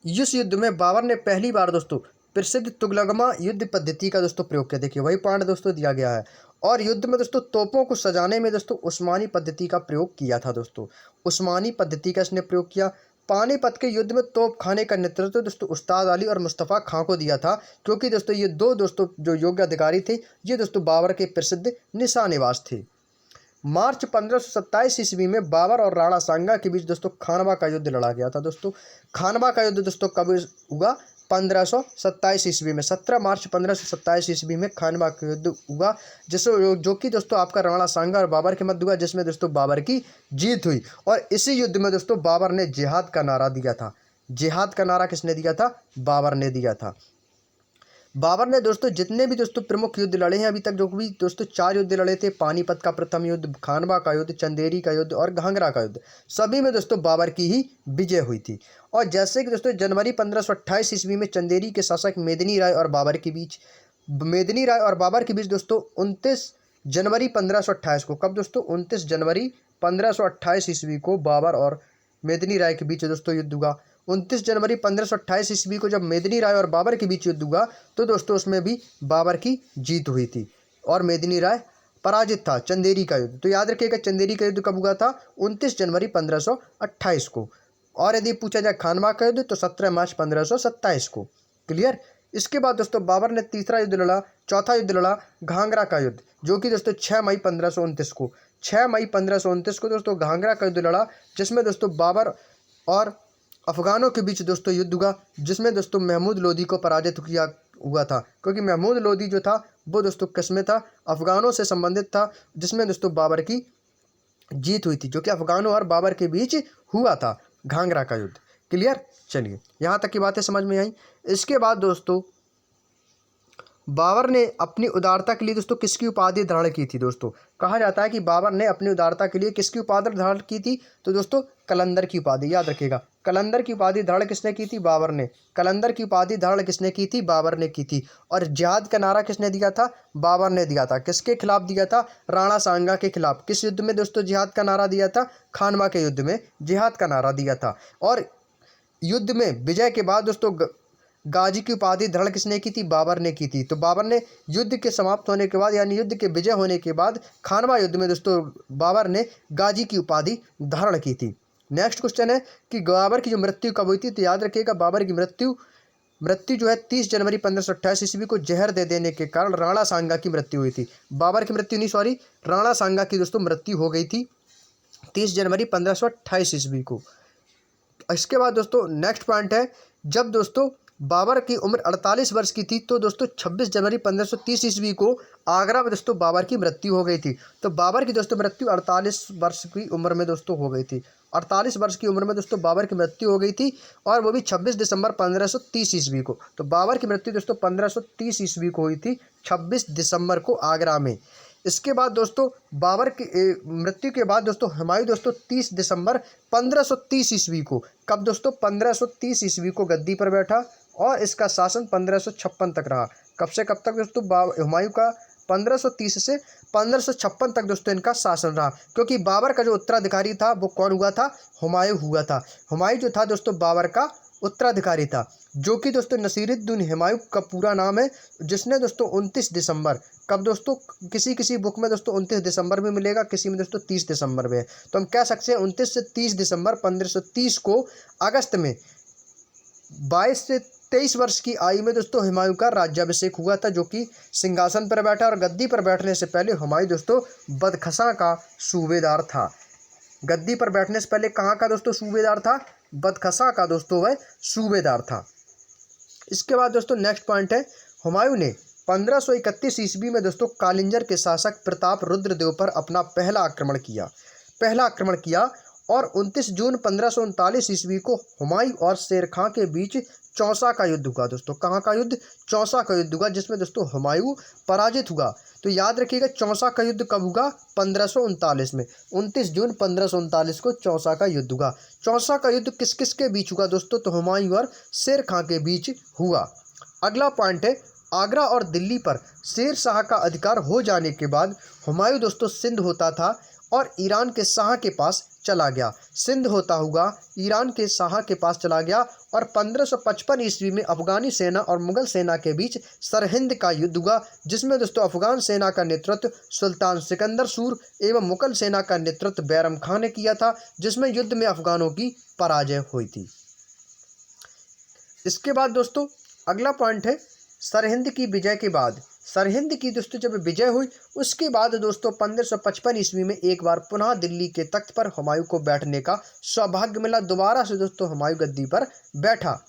A: इस युद्ध में बाबर ने पहली बार दोस्तों प्रसिद्ध तुगलकमा युद्ध पद्धति का दोस्तों प्रयोग किया। देखिए वही पॉइंट दोस्तों दिया गया है। और युद्ध में दोस्तों तोपों को सजाने में दोस्तों उस्मानी पद्धति का प्रयोग किया था। दोस्तों उस्मानी पद्धति का इसने प्रयोग किया। पानीपत के युद्ध में तोप खाने का नेतृत्व दोस्तों उस्ताद अली और मुस्तफ़ा खां को दिया था, क्योंकि दोस्तों ये दो दोस्तों जो योग्य अधिकारी थे, ये दोस्तों बाबर के प्रसिद्ध निशानेबाज थे। मार्च 1527 ईस्वी में बाबर और राणा सांगा के बीच दोस्तों खानवा का युद्ध लड़ा गया था। दोस्तों खानवा का युद्ध दोस्तों कब हुआ? 1527 ईस्वी में, 17 मार्च 1527 ईस्वी में खानवा का युद्ध हुआ, जो कि दोस्तों आपका राणा सांगा और बाबर के मध्य हुआ, जिसमें दोस्तों बाबर की जीत हुई। और इसी युद्ध में दोस्तों बाबर ने जिहाद का नारा दिया था। जिहाद का नारा किसने दिया था? बाबर ने दिया था। बाबर ने दोस्तों जितने भी दोस्तों प्रमुख युद्ध लड़े हैं अभी तक, जो भी दोस्तों 4 युद्ध लड़े थे, पानीपत का प्रथम युद्ध, खानवा का युद्ध, चंदेरी का युद्ध और घाघरा का युद्ध, सभी में दोस्तों बाबर की ही विजय हुई थी। और जैसे कि दोस्तों जनवरी 1528 ईस्वी में चंदेरी के शासक मेदिनी राय और बाबर के बीच दोस्तों 29 जनवरी 1528 को, कब दोस्तों? 29 जनवरी 1528 ईस्वी को बाबर और मेदिनी राय के बीच दोस्तों युद्ध हुआ। 29 जनवरी 1528 ईस्वी को जब मेदिनी राय और बाबर के बीच युद्ध हुआ तो दोस्तों उसमें भी बाबर की जीत हुई थी और मेदिनी राय पराजित था। चंदेरी का युद्ध, तो याद रखिएगा चंदेरी का युद्ध कब हुआ था? 29 जनवरी 1528 को। और यदि पूछा जाए खानवा का युद्ध तो 17 मार्च 1527 को। क्लियर? इसके बाद दोस्तों बाबर ने तीसरा युद्ध लड़ा, चौथा युद्ध लड़ा घाघरा का युद्ध, जो कि दोस्तों 6 मई 1529 को, 6 मई 1529 को दोस्तों घाघरा का युद्ध लड़ा, जिसमें दोस्तों बाबर और अफगानों के बीच दोस्तों युद्ध हुआ, जिसमें दोस्तों महमूद लोदी को पराजित किया हुआ था, क्योंकि महमूद लोदी जो था वो दोस्तों किसमें था? अफगानों से संबंधित था, जिसमें दोस्तों बाबर की जीत हुई थी, जो कि अफगानों और बाबर के बीच हुआ था, घाघरा का युद्ध। क्लियर? चलिए यहाँ तक की बातें समझ में आई। इसके बाद दोस्तों बाबर ने अपनी उदारता के लिए दोस्तों किसकी उपाधि धारण की थी? दोस्तों कहा जाता है कि बाबर ने अपनी उदारता के लिए किसकी उपाधि धारण की थी? तो दोस्तों कलंदर की उपाधि। याद रखिएगा कलंदर की उपाधि धारण किसने की थी? बाबर ने। कलंदर की उपाधि धारण किसने की थी? बाबर ने की थी। और जिहाद का नारा किसने दिया था? बाबर ने दिया था। किसके खिलाफ दिया था? राणा सांगा के खिलाफ। किस युद्ध में दोस्तों जिहाद का नारा दिया था? खानवा के युद्ध में जिहाद का नारा दिया था। और युद्ध में विजय के बाद दोस्तों गाजी की उपाधि धारण किसने की थी? बाबर ने की थी। तो बाबर ने युद्ध के समाप्त होने के बाद, यानी युद्ध के विजय होने के बाद, खानवा युद्ध में दोस्तों बाबर ने गाजी की उपाधि धारण की थी। नेक्स्ट क्वेश्चन है कि बाबर की जो मृत्यु कब हुई थी? तो याद रखिएगा बाबर की मृत्यु जो है 30 जनवरी 1528 ईस्वी को जहर दे देने के कारण राणा सांगा की मृत्यु हुई थी। बाबर की मृत्यु नहीं, सॉरी, राणा सांगा की दोस्तों मृत्यु हो गई थी 30 जनवरी 1528 ईस्वी को। इसके बाद दोस्तों नेक्स्ट पॉइंट है, जब दोस्तों बाबर की उम्र 48 वर्ष की थी तो दोस्तों 26 जनवरी 1530 ईस्वी को आगरा में दोस्तों बाबर की मृत्यु हो गई थी। तो बाबर की दोस्तों मृत्यु 48 वर्ष की उम्र में दोस्तों हो गई थी। 48 वर्ष की उम्र में दोस्तों बाबर की मृत्यु हो गई थी, और वो भी 26 दिसंबर 1530 ईस्वी को। तो बाबर की मृत्यु दोस्तों 1530 ईस्वी को हुई थी, 26 दिसंबर को आगरा में। इसके बाद दोस्तों बाबर की मृत्यु के बाद दोस्तों हुमायूं दोस्तों 30 दिसंबर 1530 ईस्वी को, कब दोस्तों? 1530 ईस्वी को गद्दी पर बैठा, और इसका शासन 1556 तक रहा। कब से कब तक दोस्तों? हुमायूं का 1530 से 1556 तक दोस्तों इनका शासन रहा, क्योंकि बाबर का जो उत्तराधिकारी था वो कौन हुआ था? हुमायूं हुआ था। हुमायूं जो था दोस्तों बाबर का उत्तराधिकारी था, जो कि दोस्तों नसीरुद्दीन हुमायूं का पूरा नाम है, जिसने दोस्तों 29 दिसंबर, कब दोस्तों? किसी बुक में दोस्तों 29 दिसंबर में मिलेगा, किसी में दोस्तों 30 दिसंबर में। तो हम कह सकते हैं 29 से 30 दिसंबर 1530 को अगस्त में 22 से 23 वर्ष की आयु में दोस्तों हुमायूं का राज्याभिषेक हुआ था, जो कि सिंहासन पर बैठा। और गद्दी पर बैठने से पहले हुमायूं दोस्तों बदखसा का सूबेदार था। गद्दी पर बैठने से पहले कहाँ का दोस्तों सूबेदार था? बदखसा का दोस्तों वह सूबेदार था। इसके बाद दोस्तों नेक्स्ट पॉइंट है, हुमायूं ने 1531 ईस्वी में दोस्तों कालिंजर के शासक प्रताप रुद्रदेव पर अपना पहला आक्रमण किया और 29 जून 1539 ईस्वी को हुमायूं और शेर खां के बीच चौसा का युद्ध हुआ। दोस्तों कहाँ का युद्ध? चौसा का युद्ध हुआ, जिसमें दोस्तों हुमायूं पराजित हुआ। तो याद रखिएगा चौसा का युद्ध कब हुआ? 1539 में, 29 जून 1539 को चौसा का युद्ध हुआ। चौसा का युद्ध किस किस के बीच हुआ दोस्तों? तो हुमायूं और शेर खां के बीच हुआ। अगला पॉइंट है, आगरा और दिल्ली पर शेर शाह का अधिकार हो जाने के बाद हुमायूं दोस्तों सिंध होता था और ईरान के शाह के पास चला गया। सिंध होता हुआ ईरान के शाह के पास चला गया और 1555 ईस्वी में अफगानी सेना और मुगल सेना के बीच सरहिंद का युद्ध हुआ, जिसमें दोस्तों अफगान सेना का नेतृत्व सुल्तान सिकंदर सूर एवं मुगल सेना का नेतृत्व बैरम खान ने किया था, जिसमें युद्ध में अफगानों की पराजय हुई थी। इसके बाद दोस्तों अगला पॉइंट है सरहिंद की विजय के बाद। सरहिंद की दोस्तों जब विजय हुई उसके बाद दोस्तों 1555 ईस्वी में एक बार पुनः दिल्ली के तख्त पर हुमायूं को बैठने का सौभाग्य मिला। दोबारा से दोस्तों हुमायूं गद्दी पर बैठा।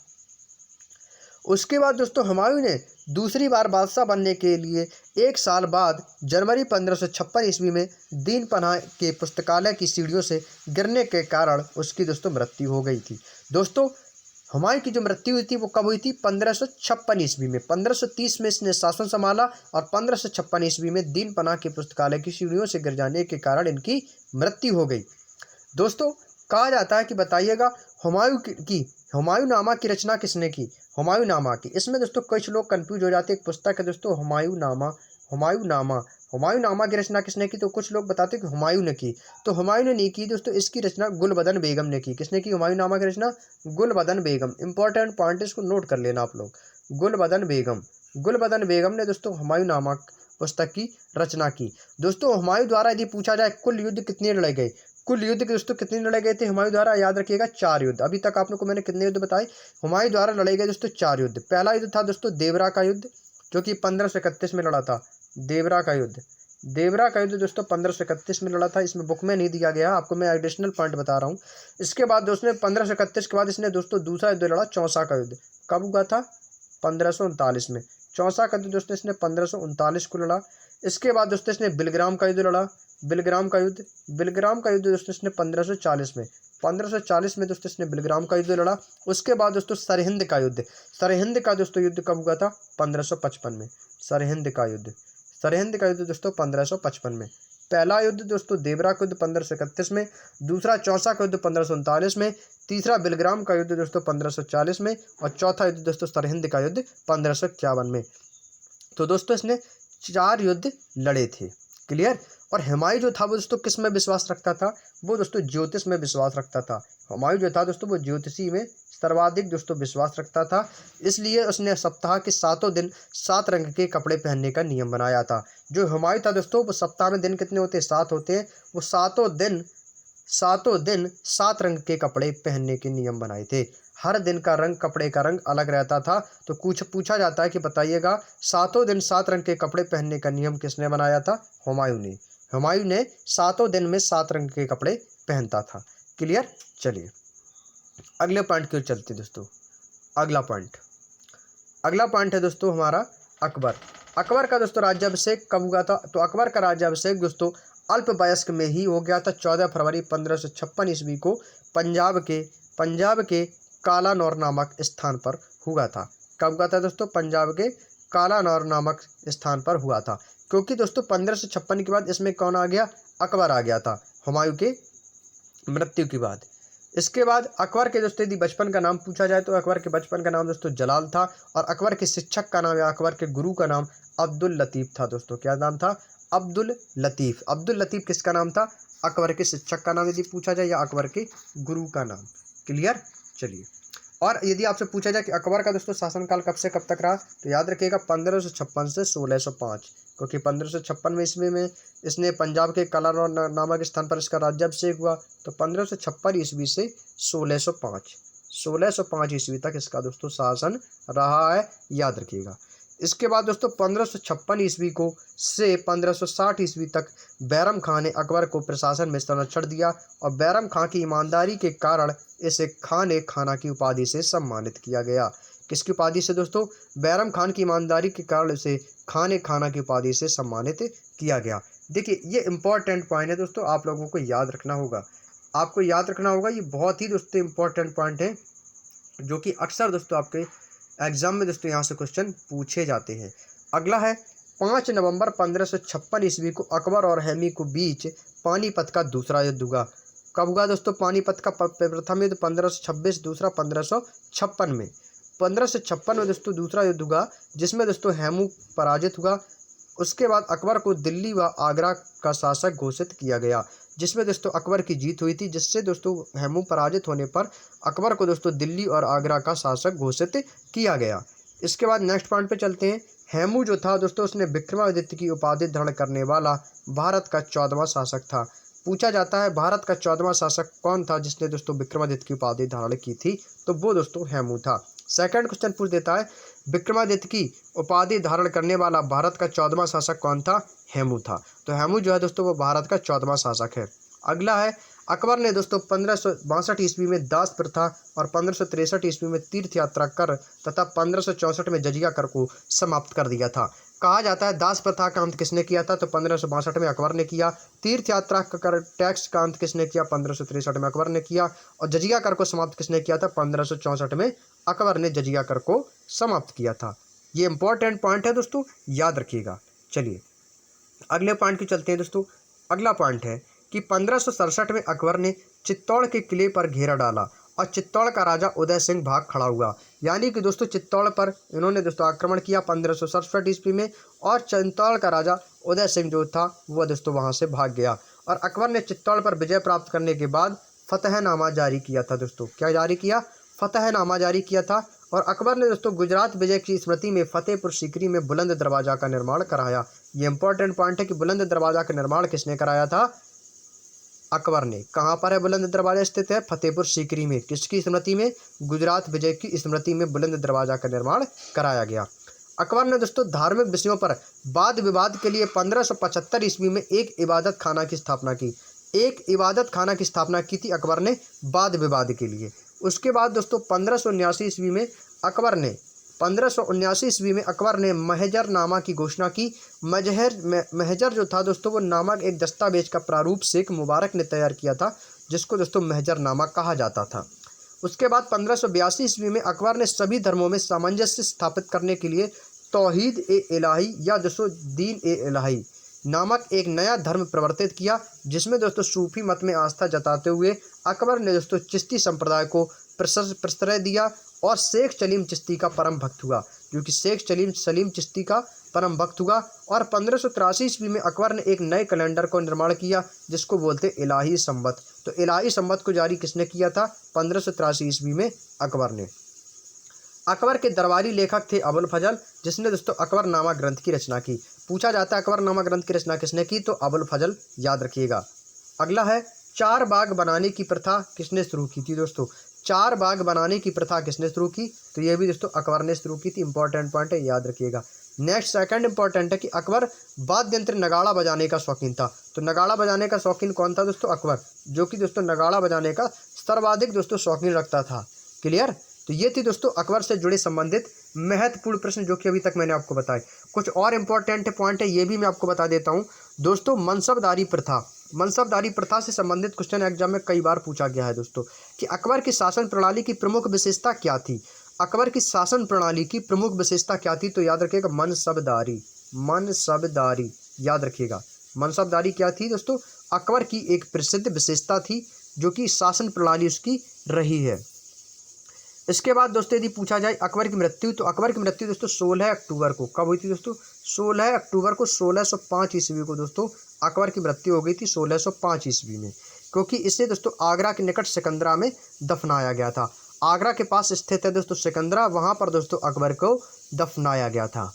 A: उसके बाद दोस्तों हुमायूं ने दूसरी बार बादशाह बनने के लिए 1 साल बाद जनवरी 1556 ईस्वी में दीन पनाह के पुस्तकालय की सीढ़ियों से गिरने के कारण उसकी दोस्तों मृत्यु हो गई थी। दोस्तों हुमायूं की जो मृत्यु हुई थी वो कब हुई थी? 1556 ईस्वी में। 1530 में इसने शासन संभाला और 1556 ईस्वी में दीन पनाह के पुस्तकालय की सीढ़ियों से गिर जाने के कारण इनकी मृत्यु हो गई। दोस्तों कहा जाता है कि बताइएगा हुमायूंनामा की रचना किसने की? हुमायूंनामा की। इसमें दोस्तों कुछ लोग कंफ्यूज हो जाते हैं। एक पुस्तक है दोस्तों हुमायूंनामा की रचना किसने की? तो कुछ लोग बताते हैं कि हुमायूं ने की, तो हुमायूं ने नहीं की दोस्तों। इसकी रचना गुलबदन बेगम ने की। किसने की हुमायूंनामा की रचना? गुलबदन बेगम। इंपॉर्टेंट पॉइंट इसको नोट कर लेना आप लोग। गुलबदन बेगम ने दोस्तों हुमायूंनामा पुस्तक की रचना की। दोस्तों हुमायूं द्वारा यदि पूछा जाए कुल युद्ध कितने लड़े गए, कुल युद्ध के दोस्तों कितने लड़े गए थे हुमायूं द्वारा? याद रखिएगा 4 युद्ध। अभी तक आप लोग को मैंने कितने युद्ध बताए? हुमायूं द्वारा लड़े गए दोस्तों 4 युद्ध। पहला युद्ध था दोस्तों देवरा का युद्ध, जो कि 1531 में लड़ा था। देवरा का युद्ध दोस्तों 1531 में लड़ा था। इसमें बुक में नहीं दिया गया, आपको मैं एडिशनल पॉइंट बता रहा हूँ। इसके बाद दोस्तों 1531 के बाद इसने दोस्तों दूसरा युद्ध लड़ा, चौसा का युद्ध। कब हुआ था? 1539 में। चौसा का युद्ध दोस्तों इसने 1539 को लड़ा। इसके बाद दोस्तों इसने बिलग्राम का युद्ध लड़ा। बिलग्राम का युद्ध दोस्तों इसने 1540 में। 1540 में दोस्तों इसने बिलग्राम का युद्ध लड़ा। उसके बाद दोस्तों सरहिंद का युद्ध दोस्तों युद्ध कब हुआ था? 1555 में। सरहिंद का युद्ध दोस्तों 1555 में। पहला युद्ध दोस्तों देवरा का युद्ध 1531 में, दूसरा चौसा का युद्ध 1539 में, तीसरा बिलग्राम का युद्ध दोस्तों 1540 में और चौथा युद्ध दोस्तों सरहिंद का युद्ध 1551 में। तो दोस्तों इसने 4 युद्ध लड़े थे। क्लियर। और हुमायूं जो था वो दोस्तों किस में विश्वास रखता था? वो दोस्तों ज्योतिष में विश्वास रखता था। हुमायूं जो था दोस्तों वो ज्योतिषी में सर्वाधिक दोस्तों विश्वास रखता था। इसलिए उसने सप्ताह के 7 दिन 7 रंग के कपड़े पहनने का नियम बनाया था। जो हुमायूं था दोस्तों वो सप्ताह में दिन कितने होते हैं? 7 होते हैं। वो सातों दिन 7 रंग के कपड़े पहनने के नियम बनाए थे। हर दिन का रंग, कपड़े का रंग अलग रहता था। तो कुछ पूछा जाता है कि बताइएगा 7 दिन 7 रंग के कपड़े पहनने का नियम किसने बनाया था? हुमायूं ने 7 दिन में 7 रंग के कपड़े पहनता था। क्लियर। चलिए अगले पॉइंट की ओर चलते दोस्तों। अगला पॉइंट है दोस्तों हमारा अकबर का दोस्तों राज्याभिषेक कब हुआ था? तो अकबर का राज्याभिषेक दोस्तों अल्प वयस्क में ही हो गया था। 14 फरवरी 1556 ईस्वी को पंजाब के कालानौर नामक स्थान पर हुआ था। कब हुआ था दोस्तों? पंजाब के कालानौर नामक स्थान पर हुआ था। क्योंकि दोस्तों 1556 के बाद इसमें कौन आ गया? अकबर आ गया था हुमायूं के मृत्यु के बाद। इसके बाद अकबर के दोस्तों यदि बचपन का नाम पूछा जाए तो अकबर के बचपन का नाम दोस्तों जलाल था और अकबर के शिक्षक का नाम या अकबर के गुरु का नाम अब्दुल लतीफ़ था। दोस्तों क्या नाम था? अब्दुल लतीफ़ किसका नाम था? अकबर के शिक्षक का नाम यदि पूछा जाए या अकबर के गुरु का नाम। क्लियर। चलिए और यदि आपसे पूछा जाए कि अकबर का दोस्तों शासनकाल कब से कब तक रहा, तो याद रखिएगा 1556 से 1605, क्योंकि 1556 ईस्वी में इसने पंजाब के कालानौर नामक स्थान पर इसका राज्याभिषेक हुआ। तो 1556 ईस्वी से 1605 ईस्वी तक इसका दोस्तों शासन रहा है, याद रखिएगा। इसके बाद दोस्तों 1556 ईस्वी को से 1560 ईस्वी तक बैरम खान ने अकबर को प्रशासन में संरक्षण दिया और बैरम खान की ईमानदारी के कारण इसे खान खाना की उपाधि से सम्मानित किया गया। किसकी उपाधि से दोस्तों? बैरम खान की ईमानदारी के कारण इसे खान खाना की उपाधि से सम्मानित किया गया। देखिए ये इंपॉर्टेंट पॉइंट है दोस्तों, आप लोगों को याद रखना होगा। ये बहुत ही दोस्तों इंपॉर्टेंट पॉइंट है जो कि अक्सर दोस्तों आपके एग्जाम में दोस्तों यहाँ से क्वेश्चन पूछे जाते हैं। अगला है 5 नवंबर 1556 ईस्वी को अकबर और हैमी के बीच पानीपत का दूसरा युद्ध हुआ। कब हुआ दोस्तों? पानीपत का प्रथम युद्ध 1526, दूसरा 1556 में। 1556 में दोस्तों दूसरा युद्ध हुआ जिसमें दोस्तों हैमू पराजित हुआ। उसके बाद अकबर को दिल्ली व आगरा का शासक घोषित किया गया। जिसमें दोस्तों अकबर की जीत हुई थी, जिससे दोस्तों हेमू पराजित होने पर अकबर को दोस्तों दिल्ली और आगरा का शासक घोषित किया गया। इसके बाद नेक्स्ट पॉइंट पे चलते हैं। हेमू जो था दोस्तों उसने विक्रमादित्य की उपाधि धारण करने वाला भारत का 14वां शासक था। पूछा जाता है भारत का 14वां शासक कौन था जिसने दोस्तों विक्रमादित्य की उपाधि धारण की थी, तो वो दोस्तों हेमू था। सेकंड क्वेश्चन पूछ देता है विक्रमादित्य की उपाधि धारण करने वाला भारत का 14वां शासक कौन था? हेमू था। तो हेमू जो है दोस्तों वो भारत का 14वां शासक है। अगला है अकबर ने दोस्तों 1562 ईस्वी में दास प्रथा और 1563 ईस्वी में तीर्थ यात्रा कर तथा 1564 में जजिया कर को समाप्त कर दिया था। कहा जाता है दास प्रथा का अंत किसने किया था? तो 1562 में अकबर ने किया। तीर्थ यात्रा कर टैक्स का अंत किसने किया? 1563 में अकबर ने किया। और जजिया कर को समाप्त किसने किया था? 1564 में अकबर ने जजिया कर को समाप्त किया था। ये इंपॉर्टेंट पॉइंट है दोस्तों, याद रखिएगा। चलिए अगले पॉइंट की चलते हैं दोस्तों। अगला पॉइंट है कि 1567 में अकबर ने चित्तौड़ के किले पर घेरा डाला और चित्तौड़ का राजा उदय सिंह भाग खड़ा हुआ। यानी कि दोस्तों चित्तौड़ पर इन्होंने दोस्तों आक्रमण किया 1567 ईस्वी में, और चित्तौड़ का राजा उदय सिंह जो था वह दोस्तों वहां से भाग गया। और अकबर ने चित्तौड़ पर विजय प्राप्त करने के बाद फतहनामा जारी किया था दोस्तों। क्या जारी किया? फतहनामा जारी किया था। और अकबर ने दोस्तों गुजरात विजय की स्मृति में फतेहपुर सीकरी में बुलंद दरवाजा का निर्माण कराया। ये इंपॉर्टेंट पॉइंट है कि बुलंद दरवाजा का निर्माण किसने कराया था? अकबर ने। कहाँ पर है बुलंद दरवाजा? स्थित है फतेहपुर सीकरी में। किसकी स्मृति में? गुजरात विजय की स्मृति में बुलंद दरवाजा का निर्माण कराया गया। अकबर ने दोस्तों धार्मिक विषयों पर वाद विवाद के लिए 1575 ईस्वी में एक इबादत खाना की स्थापना की। एक इबादत खाना की स्थापना की थी अकबर ने वाद विवाद के लिए। उसके बाद दोस्तों 1579 ईस्वी में अकबर ने महजरनामा की घोषणा की। महजर जो था दोस्तों वो नामक एक दस्तावेज का प्रारूप शेख मुबारक ने तैयार किया था, जिसको दोस्तों महजरनामा कहा जाता था। उसके बाद 1582 ईस्वी में अकबर ने सभी धर्मों में सामंजस्य स्थापित करने के लिए तौहीद ए इलाही या दोस्तों दीन ए इलाही नामक एक नया धर्म प्रवर्तित किया, जिसमें दोस्तों सूफी मत में आस्था जताते हुए अकबर ने दोस्तों चिश्ती संप्रदाय को प्रश्रय दिया और शेख सलीम चिश्ती का परम भक्त हुआ, जो कि शेख सलीम चिश्ती का परम भक्त हुआ। और 1583 ईस्वी में अकबर ने एक नए कैलेंडर को निर्माण किया जिसको बोलते इलाही संवत। तो इलाही संवत को जारी किसने किया था? 1583 ईस्वी में अकबर ने। अकबर के दरबारी लेखक थे अबुल फजल, जिसने दोस्तों अकबरनामा ग्रंथ की रचना की। पूछा जाता है अकबरनामा ग्रंथ की रचना किसने की? तो अबुल फजल, याद रखिएगा। अगला है चार बाग बनाने की प्रथा किसने शुरू की थी दोस्तों? चार बाग बनाने की प्रथा किसने शुरू की? तो ये भी दोस्तों अकबर ने शुरू की थी। इंपॉर्टेंट पॉइंट है, याद रखिएगा। नेक्स्ट सेकंड इंपॉर्टेंट है कि अकबर वाद्य यंत्र नगाड़ा बजाने का शौकीन था। तो नगाड़ा बजाने का शौकीन कौन था दोस्तों? अकबर, जो कि दोस्तों नगाड़ा बजाने का सर्वाधिक दोस्तों शौकीन रखता था। क्लियर? तो ये थी दोस्तों अकबर से जुड़े संबंधित महत्वपूर्ण प्रश्न जो कि अभी तक मैंने आपको बताए। कुछ और इंपॉर्टेंट पॉइंट है, ये भी मैं आपको बता देता हूँ दोस्तों। मनसबदारी प्रथा से संबंधित क्वेश्चन एग्जाम में कई बार पूछा गया है दोस्तों कि अकबर की शासन प्रणाली की प्रमुख विशेषता क्या थी? अकबर की शासन प्रणाली की प्रमुख विशेषता क्या थी? तो याद रखिएगा मनसबदारी, याद रखिएगा। मनसबदारी क्या थी दोस्तों? अकबर की एक प्रसिद्ध विशेषता थी जो कि शासन प्रणाली उसकी रही है। इसके बाद दोस्तों यदि पूछा जाए अकबर की मृत्यु, तो अकबर की मृत्यु दोस्तों 16 अक्टूबर को कब हुई थी दोस्तों? 16 अक्टूबर को 1605 ईस्वी को दोस्तों अकबर की मृत्यु हो गई थी 1605 ईस्वी में, क्योंकि इसे दोस्तों आगरा के निकट सिकंदरा में दफनाया गया था। आगरा के पास स्थित है दोस्तों सिकंदरा, वहां पर दोस्तों अकबर को दफनाया गया था।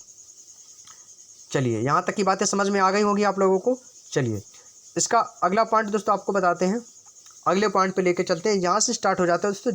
A: चलिए यहाँ तक की बातें समझ में आ गई होगी आप लोगों को। चलिए इसका अगला पॉइंट दोस्तों आपको बताते हैं। अगले पॉइंट पे लेके चलते हैं। यहाँ से स्टार्ट हो जाता है दोस्तों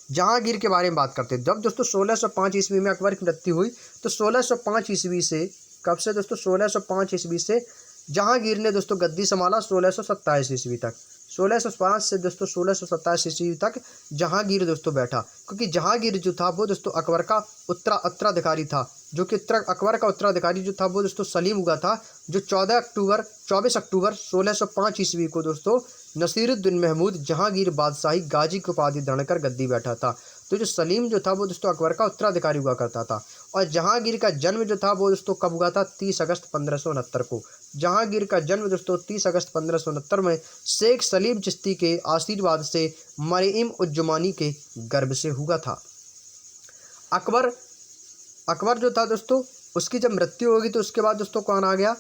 A: जहांगीर के बारे में बात करते हैं। जब दोस्तों 1605 ईस्वी में अकबर की मृत्यु हुई, तो 1605 ईस्वी से कब से दोस्तों? 1605 ईस्वी से जहांगीर ने दोस्तों गद्दी संभाला 1627 ईस्वी तक। 1605 से दोस्तों 1627 ईस्वी तक जहांगीर दोस्तों बैठा, क्योंकि जहांगीर जो था वो दोस्तों अकबर का उत्तराधिकारी था, जो कि अकबर का उत्तराधिकारी जो था वो दोस्तों सलीम हुआ था, जो 24 अक्टूबर 1605 ईस्वी को दोस्तों नसीरुद्दीन महमूद जहांगीर बादशाही गाजी की उपाधि धारण कर गद्दी बैठा था। तो जो सलीम जो था वो दोस्तों अकबर का उत्तराधिकारी हुआ करता था। और जहांगीर का जन्म जो था वो दोस्तों कब हुआ था? 30 अगस्त 1569 को। जहांगीर का जन्म दोस्तों 30 अगस्त 1569 में शेख सलीम चिश्ती के आशीर्वाद से मरीम उज्जमानी के गर्भ से हुआ था। अकबर जो था दोस्तों उसकी जब मृत्यु होगी तो उसके बाद दोस्तों कौन आ गया?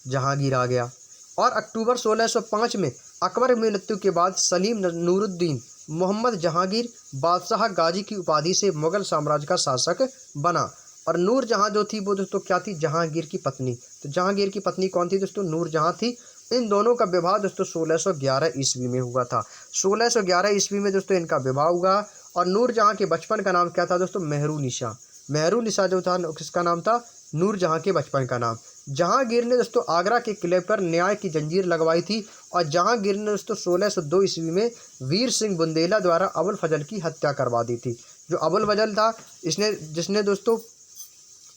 A: जहांगीर आ गया। और अक्टूबर 1605 में अकबर की मृत्यु के बाद सलीम नूरुद्दीन मोहम्मद जहांगीर बादशाह गाजी की उपाधि से मुगल साम्राज्य का शासक बना। और नूर जहाँ जो थी वो दोस्तों क्या थी, जहांगीर की पत्नी। तो जहांगीर की पत्नी कौन थी दोस्तों, नूर जहाँ थी। इन दोनों का विवाह दोस्तों 1611 ईस्वी में हुआ था। 1611 ईस्वी में दोस्तों इनका विवाह हुआ। और नूर जहाँ के बचपन का नाम क्या था दोस्तों, मेहरुनिसा। मेहरुनिसा जो था किसका नाम था, नूर जहाँ के बचपन का नाम। जहांगीर ने दोस्तों आगरा के किले पर न्याय की जंजीर लगवाई थी। और जहांगीर ने दोस्तों 1602 ईस्वी में वीर सिंह बुंदेला द्वारा अबुल फजल की हत्या करवा दी थी। जो अबुल फजल था जिसने दोस्तों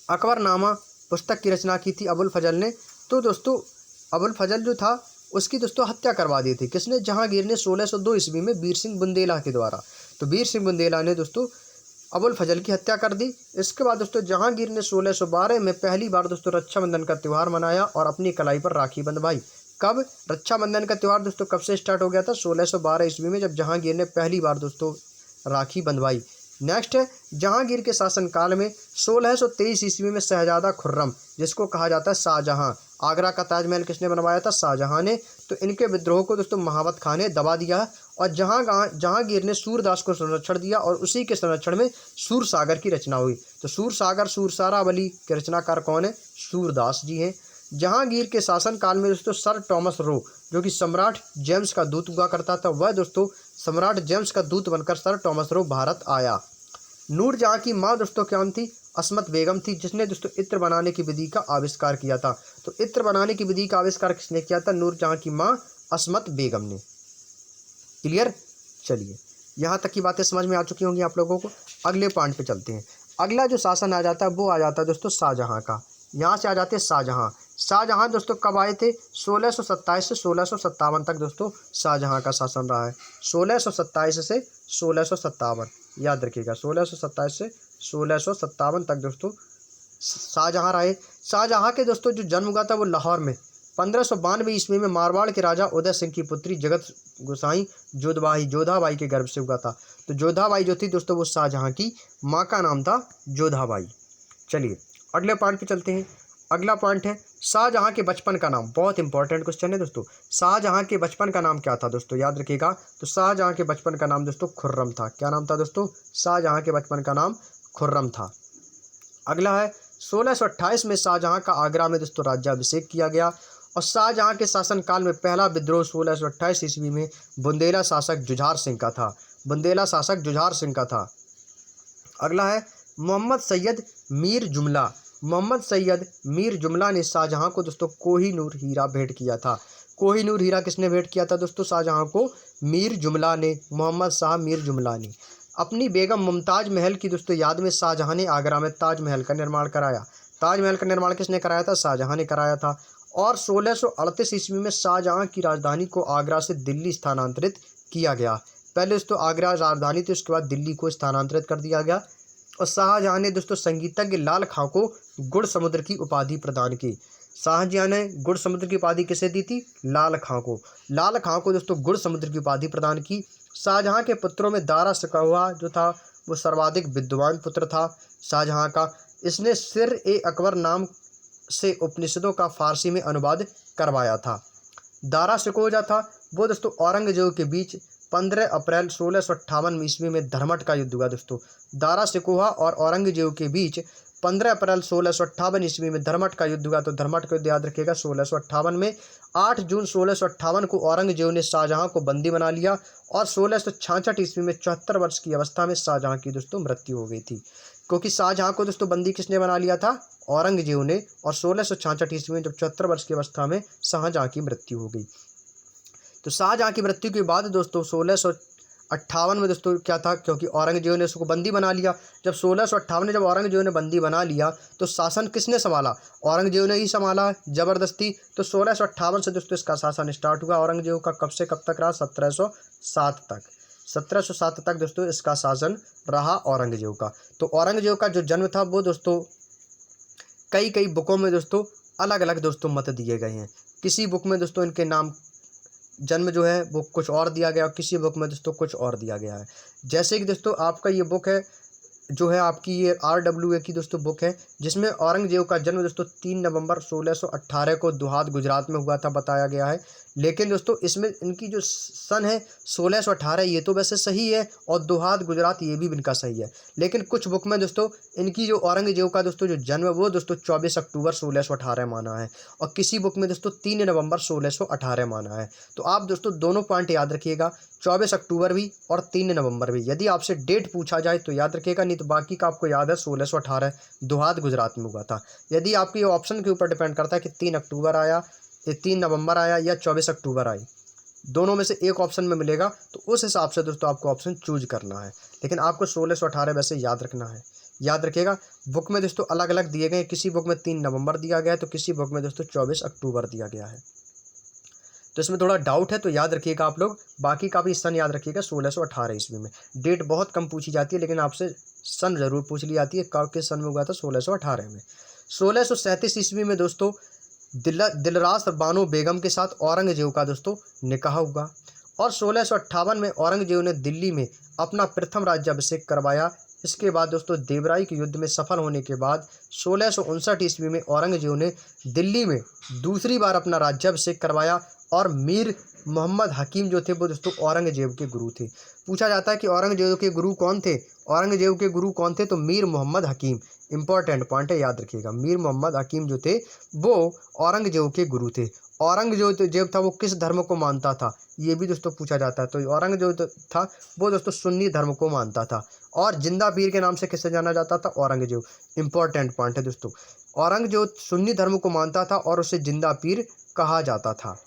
A: अकबरनामा पुस्तक की रचना की थी अबुल फजल ने। तो दोस्तों अबुल फजल जो था उसकी दोस्तों हत्या करवा दी थी किसने, जहांगीर ने 1602 ईस्वी में वीर सिंह बुंदेला के द्वारा। तो वीर सिंह बुंदेला ने दोस्तों अबुल फजल की हत्या कर दी। इसके बाद दोस्तों जहांगीर ने 1612 में पहली बार दोस्तों रक्षाबंधन का त्यौहार मनाया और अपनी कलाई पर राखी बंधवाई। कब रक्षाबंधन का त्यौहार दोस्तों कब से स्टार्ट हो गया था, 1612 ईस्वी में, जब जहांगीर ने पहली बार दोस्तों राखी बंधवाई। नेक्स्ट है जहांगीर के शासनकाल में 1623 ईस्वी में शहजादा खुर्रम, जिसको कहा जाता है शाहजहां, आगरा का ताजमहल किसने बनवाया था, शाहजहां ने। तो इनके विद्रोह को दोस्तों महावत खान ने दबा दिया। और जहांगीर ने सूरदास को संरक्षण दिया और उसी के संरक्षण में सूरसागर की रचना हुई। तो सूरसागर सूरसारावली के रचनाकार कौन है, सूरदास जी हैं। जहांगीर के शासनकाल में दोस्तों सर टॉमस रो, जो कि सम्राट जेम्स का दूत हुआ करता था, वह दोस्तों सम्राट जेम्स का दूत बनकर सर टॉमस रो भारत आया। नूर जहाँ की माँ दोस्तों क्या थी, अस्मत बेगम थी, जिसने दोस्तों इत्र बनाने की विधि का आविष्कार किया था। तो इत्र बनाने की विधि का आविष्कार किसने किया था, नूर जहाँ की माँ अस्मत बेगम ने। क्लियर, चलिए यहाँ तक की बातें समझ में आ चुकी होंगी आप लोगों को। अगले पॉइंट पे चलते हैं। अगला जो शासन आ जाता है वो आ जाता है दोस्तों शाहजहाँ का। यहाँ से आ जाते हैं शाहजहाँ। शाहजहाँ दोस्तों कब आए थे, 1627 से 1657 तक दोस्तों शाहजहाँ का शासन रहा है। 1627 से 1657 याद रखिएगा, 1627 से 1657 तक दोस्तों शाहजहाँ रहे। शाहजहाँ के दोस्तों जो जन्म हुआ था वो लाहौर में 1592 ईस्वी में मारवाड़ के राजा उदय सिंह की पुत्री जगत गोसाई जोधाबाई के गर्भ से हुआ था। तो जोधाबाई जो थी दोस्तों वो शाहजहाँ की माँ का नाम था जोधाबाई। चलिए अगले पॉइंट पे चलते हैं। अगला पॉइंट है शाहजहाँ के बचपन का नाम। बहुत इंपॉर्टेंट क्वेश्चन है दोस्तों। शाहजहाँ के बचपन का नाम क्या था दोस्तों, याद रखिएगा। तो शाहजहाँ के बचपन का नाम दोस्तों खुर्रम था। क्या नाम था दोस्तों, शाहजहाँ के बचपन का नाम खुर्रम था। अगला है 1628 में शाहजहाँ का आगरा में दोस्तों राज्याभिषेक किया गया। और शाहजहाँ के शासनकाल में पहला विद्रोह 1628 ईस्वी में बुंदेला शासक जुझार सिंह का था। बुंदेला शासक जुझार सिंह का था। अगला है मोहम्मद सैयद मीर जुमला। मोहम्मद सैयद मीर जुमला ने शाहजहाँ को दोस्तों कोहिनूर हीरा भेंट किया था। कोहिनूर हीरा किसने भेंट किया था दोस्तों शाहजहाँ को, मीर जुमला ने, मोहम्मद शाह मीर जुमला ने। अपनी बेगम मुमताज महल की दोस्तों याद में शाहजहाँ ने आगरा में ताजमहल का निर्माण कराया। ताजमहल का निर्माण किसने कराया था, शाहजहाँ ने कराया था। और 1638 ईस्वी में शाहजहाँ की राजधानी को आगरा से दिल्ली स्थानांतरित किया गया। पहले दोस्तों आगरा राजधानी थी, उसके बाद दिल्ली को स्थानांतरित कर दिया गया। और शाहजहाँ ने दोस्तों संगीतज्ञ लाल खां को गुड़ समुद्र की उपाधि प्रदान की। शाहजहाँ ने गुड़ समुद्र की उपाधि किसे दी थी, लाल खां को। लाल खां को दोस्तों गुड़ समुद्र की उपाधि प्रदान की। शाहजहाँ के पुत्रों में दारा शिकोहा जो था वो सर्वाधिक विद्वान पुत्र था शाहजहाँ का। इसने सिर ए अकबर नाम से उपनिषदों का फारसी में अनुवाद करवाया था। दारा शिकोहा था वो दोस्तों औरंगजेब के बीच 15 अप्रैल 1658 ईस्वी में धर्मट का युद्ध हुआ दोस्तों। दारा शिकोहा और औरंगजेब के बीच 15 अप्रैल 1658 ईस्वी में धर्मट का युद्ध हुआ। तो धर्मट का युद्ध याद रखिएगा 1658 में। 8 जून 1658 को औरंगजेब ने शाहजहाँ को बंदी बना लिया। और 1666 ईस्वी में 74 वर्ष की अवस्था में शाहजहाँ की दोस्तों मृत्यु हो गई थी। क्योंकि शाहजहाँ को दोस्तों बंदी किसने बना लिया था, औरंगजेब ने। और 1666 ईस्वी में जब 74 वर्ष की अवस्था में शाहजहाँ की मृत्यु हो गई। तो शाहजहाँ की मृत्यु के बाद दोस्तों 1658 में दोस्तों क्या था, क्योंकि औरंगजेब ने उसको बंदी बना लिया। जब 1658 में जब औरंगजेब ने बंदी बना लिया तो शासन किसने संभाला, औरंगजेब ने ही संभाला ज़बरदस्ती। तो 1658 से दोस्तों इसका शासन स्टार्ट हुआ औरंगजेब का। कब से कब तक रहा, 1707 तक। 1707 तक दोस्तों इसका शासन रहा औरंगजेब का। तो औरंगजेब का जो जन्म था वो दोस्तों कई बुकों में दोस्तों अलग अलग दोस्तों मत दिए गए हैं। किसी बुक में दोस्तों इनके नाम जन्म जो है वो कुछ और दिया गया और किसी बुक में दोस्तों कुछ और दिया गया है। जैसे कि दोस्तों आपका ये बुक है जो है आपकी ये RWA की दोस्तों बुक है, जिसमें औरंगजेब का जन्म दोस्तों 3 नवंबर 1618 को दुहात गुजरात में हुआ था बताया गया है। लेकिन दोस्तों इसमें इनकी जो सन है 1618 ये तो वैसे सही है, और दुहात गुजरात ये भी इनका सही है। लेकिन कुछ बुक में दोस्तों इनकी जो औरंगजेब का दोस्तों जो जन्म है वो दोस्तों 24 अक्टूबर 1618 माना है, और किसी बुक में दोस्तों 3 नवंबर 1618 माना है। तो आप दोस्तों दोनों पॉइंट याद रखिएगा, 24 अक्टूबर भी और 3 नवंबर भी। यदि आपसे डेट पूछा जाए तो याद रखिएगा, नहीं तो बाकी का आपको याद है 1618 दुहात गुजरात में हुआ था। यदि आपके ऑप्शन के ऊपर डिपेंड करता है कि 3 अक्टूबर आया, 3 नवंबर आया या 24 अक्टूबर आई, दोनों में से एक ऑप्शन में मिलेगा, तो उस हिसाब से दोस्तों आपको ऑप्शन चूज करना है। लेकिन आपको 1618 वैसे याद रखना है। याद रखिएगा, बुक में दोस्तों अलग अलग दिए गए हैं, किसी बुक में 3 नवंबर दिया गया है तो किसी बुक में दोस्तों 24 अक्टूबर दिया गया है। तो इसमें थोड़ा डाउट है, तो याद रखिएगा आप लोग। बाकी का भी सन याद रखिएगा 1618 ईस्वी में। डेट बहुत कम पूछी जाती है, लेकिन आपसे सन जरूर पूछ ली जाती है, कब किस सन में हुआ था, 1618 में। 1637 ईस्वी में दोस्तों दिलरास बानो बेगम के साथ औरंगजेब का दोस्तों निकाह हुआ, और 1658 में औरंगजेब ने दिल्ली में अपना प्रथम राज्याभिषेक करवाया। इसके बाद दोस्तों देवराई के युद्ध में सफल होने के बाद 1659 ईस्वी में औरंगजेब ने दिल्ली में दूसरी बार अपना राज्याभिषेक करवाया, और मीर मोहम्मद हकीम जो थे वो दोस्तों औरंगजेब के गुरु थे। पूछा जाता है कि औरंगजेब के गुरु कौन थे, औरंगजेब के गुरु कौन थे, तो मीर मोहम्मद हकीम। इंपॉर्टेंट पॉइंट है, याद रखिएगा, मीर मोहम्मद हकीम जो थे वो औरंगजेब के गुरु थे। औरंगजेब था वो किस धर्म को मानता था, ये भी दोस्तों पूछा जाता है। तो औरंगजेब था वो दोस्तों सुन्नी धर्म को मानता था, और जिंदा पीर के नाम से किससे जाना जाता था, औरंगजेब। इंपॉर्टेंट पॉइंट है दोस्तों, औरंगजेब सुन्नी धर्म को मानता था और उसे जिंदा पीर कहा जाता था।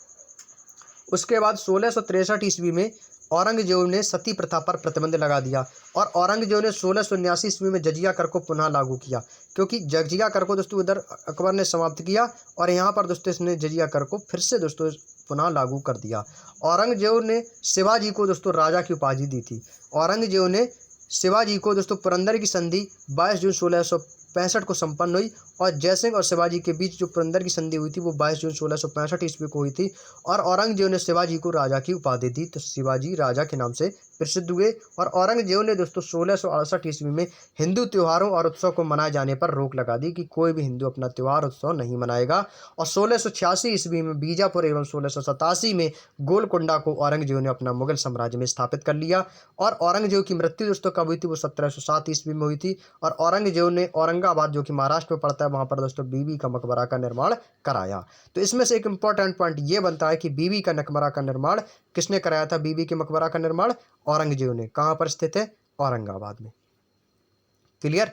A: उसके बाद 1663 ईस्वी में औरंगजेब ने सती प्रथा पर प्रतिबंध लगा दिया, और औरंगजेब ने 1679 ईस्वी में जजिया कर को पुनः लागू किया, क्योंकि जजिया कर को दोस्तों उधर अकबर ने समाप्त किया, और यहाँ पर दोस्तों इसने जजिया कर को फिर से दोस्तों पुनः लागू कर दिया। औरंगजेब ने शिवाजी को दोस्तों राजा की उपाधि दी थी। औरंगजेब ने शिवाजी को दोस्तों पुरंदर की संधि 22 जून 1665 को संपन्न हुई, और जयसिंह और शिवाजी के बीच जो पुरंदर की संधि हुई थी वो 22 जून 1665 ईस्वी को हुई थी, और औरंगजेब ने शिवाजी को राजा की उपाधि दी, तो शिवाजी राजा के नाम से प्रसिद्ध हुए। और औरंगजेब ने दोस्तों 1668 ईस्वी में हिंदू त्योहारों और उत्सव को मनाए जाने पर रोक लगा दी, कि कोई भी हिंदू अपना त्यौहार उत्सव नहीं मनाएगा। और 1686 ईस्वी में बीजापुर एवं 1687 में गोलकुंडा को औरंगजेब ने अपना मुगल साम्राज्य में स्थापित कर लिया। और औरंगजेब की मृत्यु दोस्तों कब हुई थी, वो 1707 ईस्वी में हुई थी, और औरंगजेब ने औरंगाबाद जो कि महाराष्ट्र में पड़ता है वहाँ पर दोस्तों बीबी का मकबरा का निर्माण कराया। तो इसमें से एक इंपॉर्टेंट पॉइंट ये बनता है कि बीबी का मकबरा का निर्माण किसने कराया था, बीबी के मकबरा का निर्माण औरंगजेब ने। कहाँ पर स्थित है, औरंगाबाद में। क्लियर,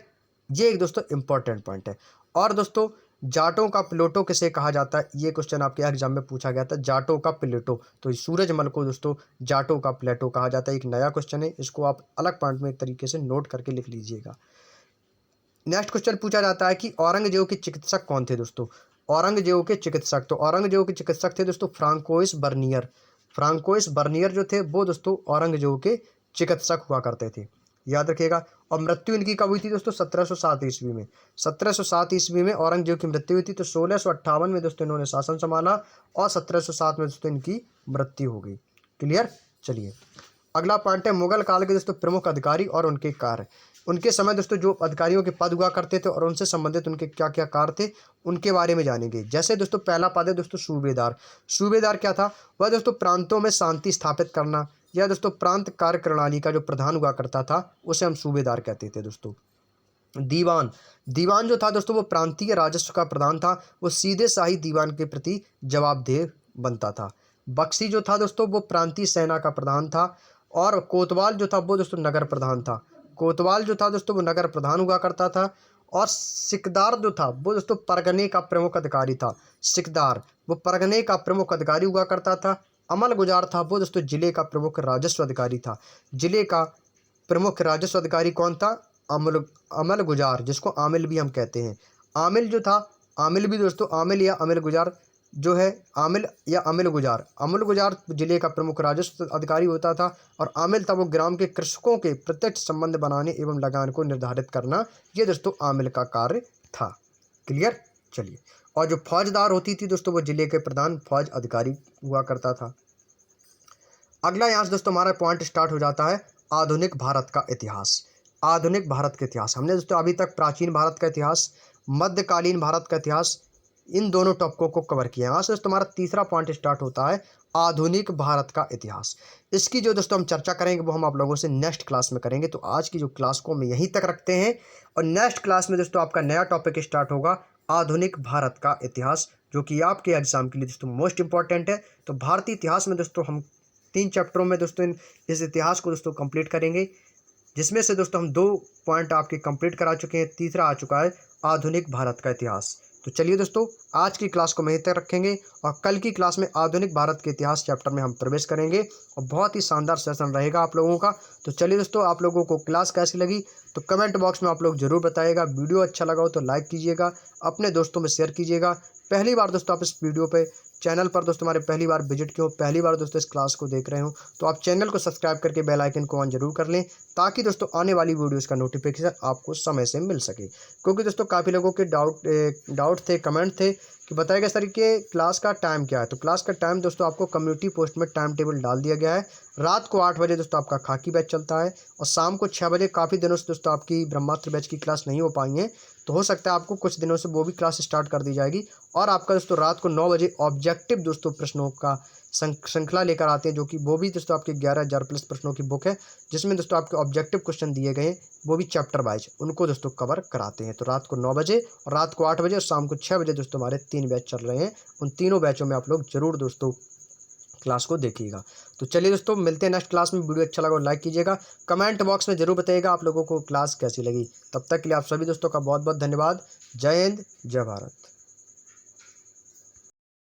A: ये एक दोस्तों इंपॉर्टेंट पॉइंट है। और दोस्तों जाटों का प्लेटो किसे कहा जाता है, ये क्वेश्चन आपके एग्जाम में पूछा गया था, जाटों का प्लेटो। तो सूरजमल को दोस्तों जाटों का प्लेटो कहा जाता है। एक नया क्वेश्चन है, इसको आप अलग पॉइंट में एक तरीके से नोट करके लिख लीजिएगा। नेक्स्ट क्वेश्चन पूछा जाता है कि औरंगजेब के चिकित्सक कौन थे दोस्तों, औरंगजेब के चिकित्सक। तो औरंगजेब के चिकित्सक थे दोस्तों फ्रांकोइस बर्नियर। फ्रांकोइस बर्नियर जो थे वो दोस्तों औरंगजेब के चिकित्सक हुआ करते थे, याद रखिएगा। और मृत्यु इनकी कब हुई थी दोस्तों, 1707 ईस्वी में। 1707 ईस्वी में औरंगजेब की मृत्यु हुई थी। तो 1658 में दोस्तों इन्होंने शासन संभाला, और 1707 में दोस्तों इनकी मृत्यु हो गई। क्लियर, चलिए अगला पॉइंट है मुगल काल के दोस्तों प्रमुख अधिकारी और उनके कार्य। उनके समय दोस्तों जो अधिकारियों के पद हुआ करते थे और उनसे संबंधित उनके क्या क्या कार्य थे, उनके बारे में जानेंगे। जैसे दोस्तों पहला पद है दोस्तों सूबेदार। सूबेदार क्या था, वह दोस्तों प्रांतों में शांति स्थापित करना, या दोस्तों प्रांत कार्य प्रणाली का जो प्रधान हुआ करता था उसे हम सूबेदार कहते थे दोस्तों। दीवान, दीवान जो था दोस्तों वो प्रांतीय राजस्व का प्रधान था, वो सीधे शाही दीवान के प्रति जवाबदेह बनता था। बख्शी जो था दोस्तों वो प्रांतीय सेना का प्रधान था, और कोतवाल जो था वो दोस्तों नगर प्रधान था। कोतवाल जो था दोस्तों वो नगर प्रधान हुआ करता था। और सिकदार जो था वो दोस्तों परगने का प्रमुख अधिकारी था। सिकदार वो परगने का प्रमुख अधिकारी हुआ करता था। अमल गुजार था वो दोस्तों जिले का प्रमुख राजस्व अधिकारी था। जिले का प्रमुख राजस्व अधिकारी कौन था, अमल गुजार, जिसको आमिल भी हम कहते हैं। आमिल जो था, आमिल भी दोस्तों आमिल या अमिल गुजार जो है, आमिल या अमिल गुजार, अमिल गुजार जिले का प्रमुख राजस्व अधिकारी होता था। और आमिल था वो ग्राम के कृषकों के प्रत्यक्ष संबंध बनाने एवं लगान को निर्धारित करना, ये दोस्तों आमिल का कार्य था। क्लियर, चलिए। और जो फौजदार होती थी दोस्तों वो जिले के प्रधान फौज अधिकारी हुआ करता था। अगला यहाँ से दोस्तों हमारा पॉइंट स्टार्ट हो जाता है आधुनिक भारत का इतिहास। आधुनिक भारत का इतिहास। हमने दोस्तों अभी तक प्राचीन भारत का इतिहास, मध्यकालीन भारत का इतिहास, इन दोनों टॉपिकों को कवर किया है। यहाँ से दोस्तों हमारा तीसरा पॉइंट स्टार्ट होता है आधुनिक भारत का इतिहास। इसकी जो दोस्तों हम चर्चा करेंगे वो हम आप लोगों से नेक्स्ट क्लास में करेंगे। तो आज की जो क्लास को हम यहीं तक रखते हैं और नेक्स्ट क्लास में दोस्तों आपका नया टॉपिक स्टार्ट होगा आधुनिक भारत का इतिहास, जो कि आपके एग्जाम के लिए दोस्तों मोस्ट इंपॉर्टेंट है। तो भारतीय इतिहास में दोस्तों हम 3 चैप्टरों में दोस्तों इस इतिहास को दोस्तों कंप्लीट करेंगे, जिसमें से दोस्तों हम 2 पॉइंट आपके कंप्लीट करा चुके हैं, तीसरा आ चुका है आधुनिक भारत का इतिहास। तो चलिए दोस्तों आज की क्लास को वहीं तक रखेंगे और कल की क्लास में आधुनिक भारत के इतिहास चैप्टर में हम प्रवेश करेंगे और बहुत ही शानदार सेशन रहेगा आप लोगों का। तो चलिए दोस्तों, आप लोगों को क्लास कैसी लगी तो कमेंट बॉक्स में आप लोग जरूर बताइएगा। वीडियो अच्छा लगा हो तो लाइक कीजिएगा, अपने दोस्तों में शेयर कीजिएगा। पहली बार दोस्तों आप इस वीडियो पे चैनल पर दोस्तों हमारे पहली बार विजिट किए हो, पहली बार दोस्तों इस क्लास को देख रहे हो, तो आप चैनल को सब्सक्राइब करके बेल आइकन को ऑन जरूर कर लें, ताकि दोस्तों आने वाली वीडियोस का नोटिफिकेशन आपको समय से मिल सके। क्योंकि दोस्तों काफ़ी लोगों के डाउट थे, कमेंट थे कि बताइएगा सर कि क्लास का टाइम क्या है। तो क्लास का टाइम दोस्तों आपको कम्युनिटी पोस्ट में टाइम टेबल डाल दिया गया है। रात को 8 बजे दोस्तों आपका खाकी बैच चलता है और शाम को 6 बजे। काफ़ी दिनों से दोस्तों आपकी ब्रह्मास्त्र बैच की क्लास नहीं हो पाई है, तो हो सकता है आपको कुछ दिनों से वो भी क्लास स्टार्ट कर दी जाएगी। और आपका दोस्तों रात को 9 बजे ऑब्जेक्टिव दोस्तों प्रश्नों का श्रृंखला लेकर आते हैं, जो कि वो भी दोस्तों आपके 11,000 प्लस प्रश्नों की बुक है, जिसमें दोस्तों आपके ऑब्जेक्टिव क्वेश्चन दिए गए हैं, वो भी चैप्टर वाइज उनको दोस्तों कवर कराते हैं। तो रात को 9 बजे और रात को 8 बजे और शाम को 6 बजे दोस्तों हमारे 3 बैच चल रहे हैं। उन तीनों बैचों में आप लोग जरूर दोस्तों क्लास को देखिएगा। तो चलिए दोस्तों मिलते हैं नेक्स्ट क्लास में। वीडियो अच्छा लगा और लाइक कीजिएगा, कमेंट बॉक्स में जरूर बताइएगा आप लोगों को क्लास कैसी लगी। तब तक के लिए आप सभी दोस्तों का बहुत बहुत धन्यवाद। जय हिंद, जय भारत।